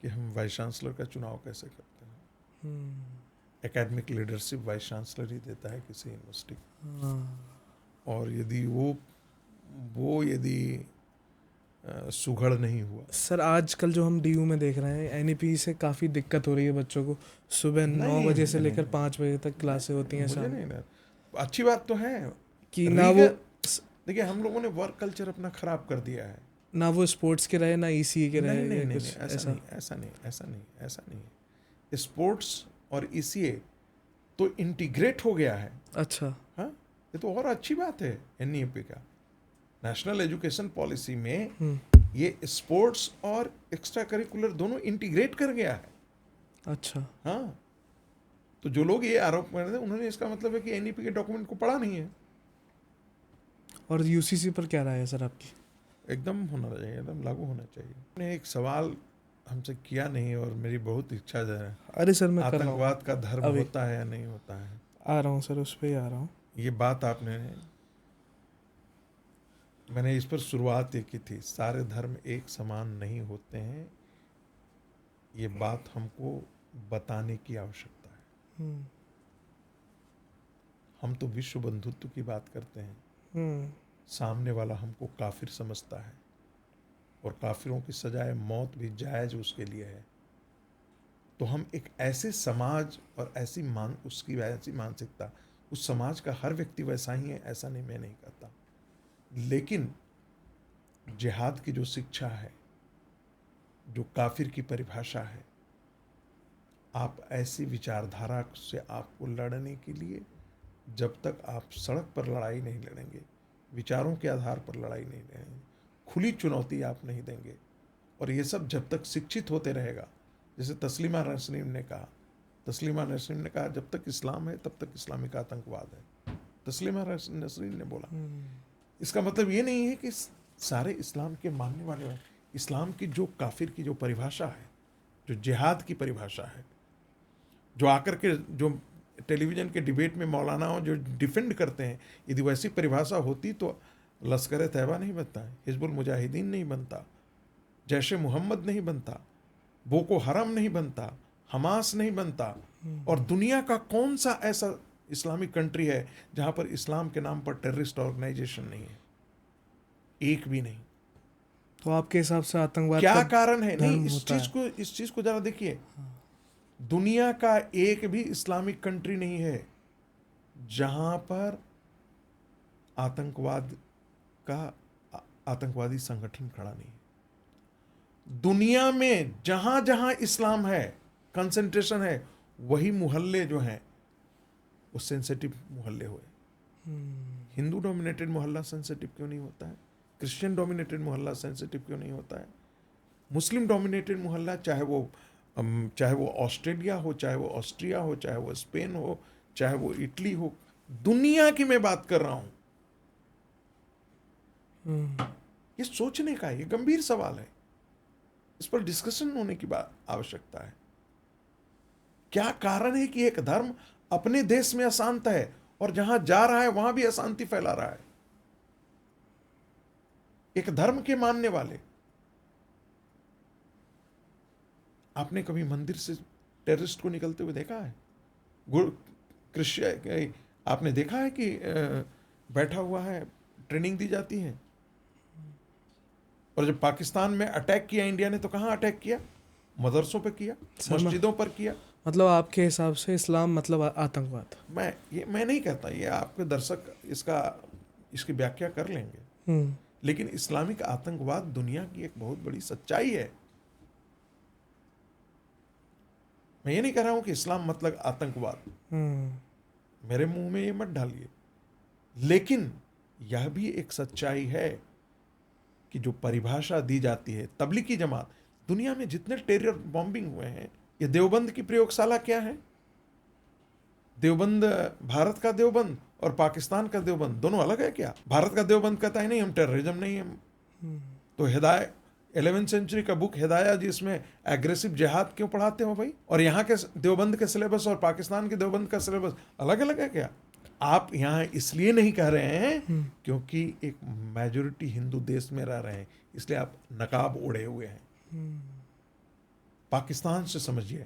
कि हम वाइस चांसलर का चुनाव कैसे करते हैं। एकेडमिक लीडरशिप वाइस चांसलर ही देता है किसी यूनिवर्सिटी को, और यदि वो यदि सुघड़ नहीं हुआ। सर, आजकल जो हम डीयू में देख रहे हैं, एनईपी से काफ़ी दिक्कत हो रही है बच्चों को। सुबह 9 बजे से लेकर 5 बजे तक क्लासें होती हैं मुझे शाम नहीं ना, अच्छी बात तो है कि ना वो देखिए हम लोगों ने वर्क कल्चर अपना खराब कर दिया है। ना वो स्पोर्ट्स के रहे ना ईसीए के रहे, नहीं, या नहीं, कुछ नहीं, ऐसा नहीं। स्पोर्ट्स और ईसीए तो इंटीग्रेट हो गया है। अच्छा। हाँ, ये तो और अच्छी बात है। एनईपी का नेशनल एजुकेशन पॉलिसी में ये स्पोर्ट्स और एक्स्ट्रा करिकुलर दोनों इंटीग्रेट कर गया है। अच्छा। हाँ, तो जो लोग ये आरोप कर रहे थे, उन्होंने इसका मतलब है कि एनईपी के डॉक्यूमेंट को पढ़ा नहीं है। और यूसीसी पर क्या राय है सर आपकी? एकदम होना चाहिए, एकदम लागू होना चाहिए। आपने एक सवाल हमसे किया नहीं, और मेरी बहुत इच्छा है। अरे सर, मैं कर रहा हूँ, आतंकवाद का धर्म अभी होता है या नहीं होता है? आ रहा हूँ सर, उस पर ही आ रहा हूँ। ये बात आपने, मैंने इस पर शुरुआत ये की थी, सारे धर्म एक समान नहीं होते हैं, ये बात हमको बताने की आवश्यकता है। हम तो विश्व बंधुत्व की बात करते हैं, सामने वाला हमको काफिर समझता है, और काफिरों की सजाए मौत भी जायज उसके लिए है। तो हम एक ऐसे समाज और ऐसी उसकी वैसी मानसिकता, उस समाज का हर व्यक्ति वैसा ही है, ऐसा नहीं, मैं नहीं कहता। लेकिन जिहाद की जो शिक्षा है, जो काफिर की परिभाषा है, आप ऐसी विचारधारा से आपको लड़ने के लिए, जब तक आप सड़क पर लड़ाई नहीं लड़ेंगे, विचारों के आधार पर लड़ाई नहीं लड़ेंगे, खुली चुनौती आप नहीं देंगे, और ये सब जब तक शिक्षित होते रहेगा, जैसे तस्लीमा नसरीन ने कहा, जब तक इस्लाम है तब तक इस्लामिक आतंकवाद है। तस्लीमा नसरीन ने बोला। इसका मतलब ये नहीं है कि सारे इस्लाम के मानने वाले हैं। इस्लाम की जो काफिर की जो परिभाषा है, जो जिहाद की परिभाषा है, जो आकर के जो टेलीविज़न के डिबेट में मौलानाओं जो डिफेंड करते हैं, यदि वैसी परिभाषा होती तो लश्कर-ए-तैयबा नहीं बनता है, हिजबुल मुजाहिदीन नहीं बनता, जैश-ए-मोहम्मद नहीं बनता, बोको हराम नहीं बनता, हमास नहीं बनता। और दुनिया का कौन सा ऐसा इस्लामिक कंट्री है जहां पर इस्लाम के नाम पर टेररिस्ट ऑर्गेनाइजेशन नहीं है? एक भी नहीं। तो आपके हिसाब से आतंकवाद क्या का कारण है? नहीं, धर्म होता है? इस चीज को जरा देखिए। दुनिया का एक भी इस्लामिक कंट्री नहीं है जहां पर आतंकवाद का आतंकवादी संगठन खड़ा नहीं है। दुनिया में जहां जहां इस्लाम है, कंसंट्रेशन है, वही मोहल्ले जो हैं वो सेंसिटिव मोहल्ले हुए। हिंदू डोमिनेटेड मोहल्ला सेंसिटिव क्यों नहीं होता है? क्रिश्चियन डोमिनेटेड मोहल्ला सेंसिटिव क्यों नहीं होता है? मुस्लिम डोमिनेटेड मोहल्ला, चाहे वो ऑस्ट्रेलिया हो, चाहे वो ऑस्ट्रिया हो, चाहे वो स्पेन हो, चाहे वो इटली हो, दुनिया की मैं बात कर रहा हूं। ये सोचने का, ये गंभीर सवाल है। इस पर डिस्कशन होने की बात आवश्यकता है। क्या कारण है कि एक धर्म अपने देश में अशांत है और जहां जा रहा है वहां भी अशांति फैला रहा है? एक धर्म के मानने वाले, आपने कभी मंदिर से टेररिस्ट को निकलते हुए देखा है? क्रिश्चियन आपने देखा है कि बैठा हुआ है, ट्रेनिंग दी जाती है? और जब पाकिस्तान में अटैक किया इंडिया ने, तो कहां अटैक किया? मदरसों पे किया, मस्जिदों पर किया। मतलब आपके हिसाब से इस्लाम मतलब आतंकवाद? मैं नहीं कहता, ये आपके दर्शक इसकी व्याख्या कर लेंगे। लेकिन इस्लामिक आतंकवाद दुनिया की एक बहुत बड़ी सच्चाई है। मैं ये नहीं कह रहा हूं कि इस्लाम मतलब आतंकवाद, मेरे मुंह में ये मत डालिए। लेकिन यह भी एक सच्चाई है कि जो परिभाषा दी जाती है, तबलीगी जमात, दुनिया में जितने टेरर बॉम्बिंग हुए हैं, ये देवबंद की प्रयोगशाला क्या है? देवबंद, भारत का देवबंद और पाकिस्तान का देवबंद दोनों अलग है क्या? भारत का देवबंद कहता है नहीं, हम टेररिज्म नहीं, हम तो 11वीं सेंचुरी का बुक हिदाया जी, इसमें एग्रेसिव जिहाद क्यों पढ़ाते हो भाई? और यहाँ के देवबंद के सिलेबस और पाकिस्तान के देवबंद का सिलेबस अलग अलग है क्या? आप यहाँ इसलिए नहीं कह रहे हैं क्योंकि एक मेजोरिटी हिंदू देश में रह रहे हैं, इसलिए आप नकाब ओढ़े हुए हैं। पाकिस्तान से समझिए,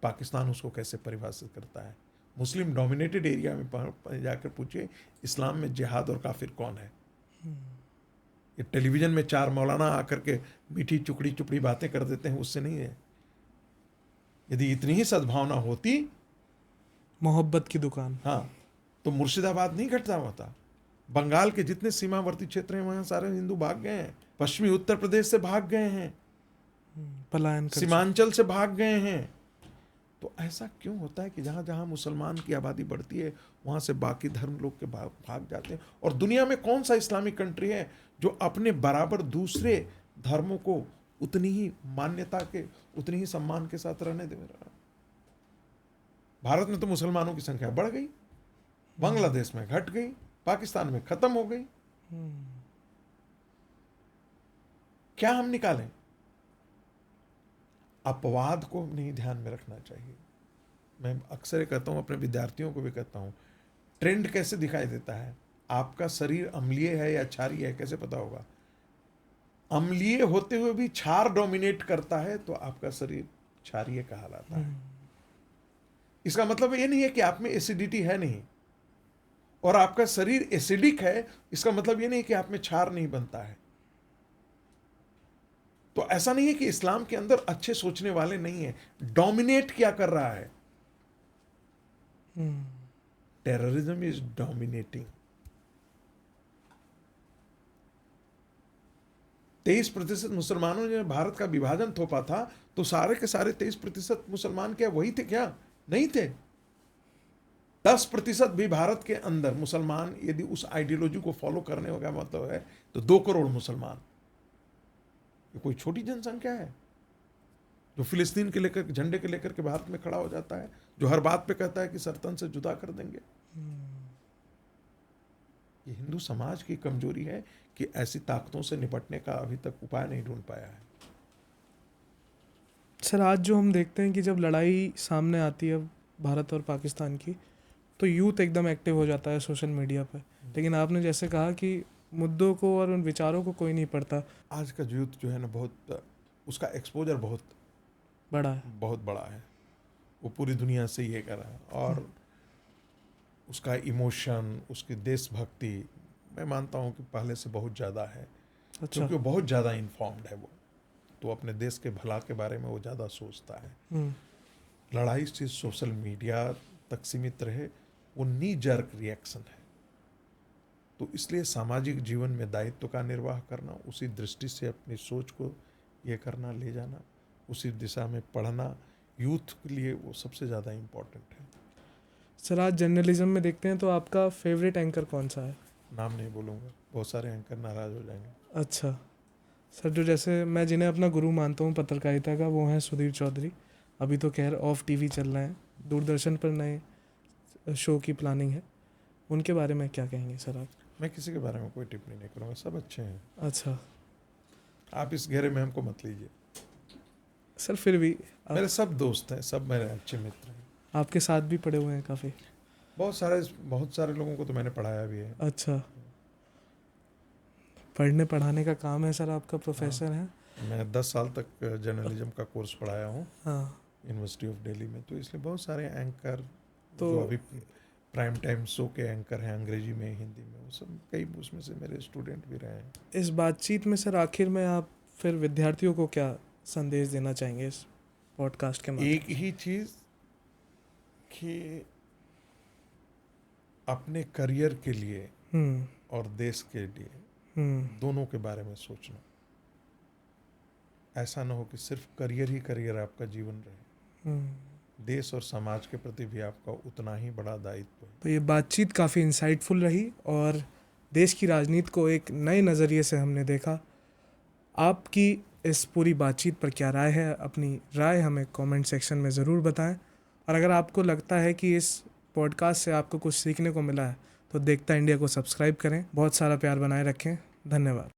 पाकिस्तान उसको कैसे परिभाषित करता है। मुस्लिम डोमिनेटेड एरिया में जाकर पूछिए इस्लाम में जिहाद और काफिर कौन है। ये टेलीविजन में 4 मौलाना आकर के मीठी चुपड़ी चुपड़ी बातें कर देते हैं, उससे नहीं है। यदि इतनी ही सद्भावना होती, मोहब्बत की दुकान, हाँ, तो मुर्शिदाबाद नहीं घटता होता। बंगाल के जितने सीमावर्ती क्षेत्र हैं वहां सारे हिंदू भाग गए हैं, पश्चिमी उत्तर प्रदेश से भाग गए हैं, पलायन कर सीमांचल से भाग गए हैं। तो ऐसा क्यों होता है कि जहां जहां मुसलमान की आबादी बढ़ती है वहां से बाकी धर्म लोग के भाग जाते हैं? और दुनिया में कौन सा इस्लामिक कंट्री है जो अपने बराबर दूसरे धर्मों को उतनी ही मान्यता के, उतनी ही सम्मान के साथ रहने दे रहा है? भारत में तो मुसलमानों की संख्या बढ़ गई, बांग्लादेश में घट गई, पाकिस्तान में खत्म हो गई। क्या हम निकालें? अपवाद को नहीं ध्यान में रखना चाहिए। मैं अक्सर कहता हूं, अपने विद्यार्थियों को भी कहता हूं, ट्रेंड कैसे दिखाई देता है? आपका शरीर अम्लीय है या क्षारीय है, कैसे पता होगा? अम्लीय होते हुए भी क्षार डोमिनेट करता है तो आपका शरीर क्षारीय कहलाता है। इसका मतलब ये नहीं है कि आप में एसिडिटी है नहीं, और आपका शरीर एसिडिक है, इसका मतलब ये नहीं कि आप में क्षार नहीं बनता है। तो ऐसा नहीं है कि इस्लाम के अंदर अच्छे सोचने वाले नहीं है। डोमिनेट क्या कर रहा है? Terrorism is dominating. 23% मुसलमानों ने भारत का विभाजन थोपा था, तो सारे के सारे 23% मुसलमान क्या वही थे क्या? नहीं थे। 10% भी भारत के अंदर मुसलमान यदि उस आइडियोलॉजी को फॉलो करने का मतलब है तो 2 करोड़ मुसलमान। ये कोई छोटी जनसंख्या है जो फिलिस्तीन के लेकर, झंडे के लेकर के भारत में खड़ा हो जाता है, जो हर बात पे कहता है कि सरतन से जुदा कर देंगे। ये हिंदू समाज की कमजोरी है कि ऐसी ताकतों से निपटने का अभी तक उपाय नहीं ढूंढ पाया है। सर, आज जो हम देखते हैं कि जब लड़ाई सामने आती है भारत और पाकिस्तान की, तो यूथ एकदम एक्टिव हो जाता है सोशल मीडिया पर। लेकिन आपने जैसे कहा कि मुद्दों को और उन विचारों को कोई नहीं पढ़ता। आज का यूथ जो है ना, बहुत उसका एक्सपोजर बहुत बड़ा है। बहुत बड़ा है, वो पूरी दुनिया से ये कर रहा है। और उसका इमोशन, उसकी देशभक्ति, मैं मानता हूँ कि पहले से बहुत ज़्यादा है, अच्छा। क्योंकि वो बहुत ज़्यादा इन्फॉर्म्ड है। वो तो अपने देश के भला के बारे में वो ज़्यादा सोचता है। हम्म। लड़ाई से सोशल मीडिया तक सीमित रहे, वो नी जर्क रिएक्शन है। तो इसलिए सामाजिक जीवन में दायित्व का निर्वाह करना, उसी दृष्टि से अपनी सोच को ये करना, ले जाना, उसी दिशा में पढ़ना यूथ के लिए वो सबसे ज़्यादा इम्पोर्टेंट है। सर आज जर्नलिज्म में देखते हैं तो आपका फेवरेट एंकर कौन सा है? नाम नहीं बोलूँगा, बहुत सारे एंकर नाराज़ हो जाएंगे। अच्छा सर, जो जैसे मैं जिन्हें अपना गुरु मानता हूँ पत्रकारिता का, वो हैं सुधीर चौधरी। अभी तो खैर ऑफ टीवी चल रहे हैं, दूरदर्शन पर नए शो की प्लानिंग है, उनके बारे में क्या कहेंगे सर आप? मैं किसी के बारे में कोई टिप्पणी नहीं करूँगा, सब अच्छे हैं। अच्छा आप इस घेरे में हमको मत लीजिए। सर, फिर भी मेरे सब दोस्त हैं, सब मेरे अच्छे मित्र हैं। आपके साथ भी पढ़े हुए हैं काफ़ी। बहुत सारे लोगों को तो मैंने पढ़ाया भी है। अच्छा, पढ़ने पढ़ाने का काम है सर, आपका प्रोफेसर है? मैं 10 साल तक जर्नलिज्म का कोर्स पढ़ाया हूँ हाँ। यूनिवर्सिटी ऑफ दिल्ली में। तो इसलिए बहुत सारे एंकर तो जो अभी प्राइम टाइम शो के एंकर हैं, अंग्रेजी में, हिंदी में, वो सब कई उसमें से मेरे स्टूडेंट भी रहे हैं। इस बातचीत में सर आखिर में आप फिर विद्यार्थियों को क्या संदेश देना चाहेंगे इस पॉडकास्ट के माध्यम? एक ही चीज़ कि अपने करियर के लिए और देश के लिए दोनों के बारे में सोचना। ऐसा ना हो कि सिर्फ करियर ही करियर आपका जीवन रहे। देश और समाज के प्रति भी आपका उतना ही बड़ा दायित्व है। तो ये बातचीत काफ़ी इंसाइटफुल रही और देश की राजनीति को एक नए नज़रिए से हमने देखा। आपकी इस पूरी बातचीत पर क्या राय है? अपनी राय हमें कमेंट सेक्शन में ज़रूर बताएं। और अगर आपको लगता है कि इस पॉडकास्ट से आपको कुछ सीखने को मिला है तो देखता इंडिया को सब्सक्राइब करें। बहुत सारा प्यार बनाए रखें। धन्यवाद।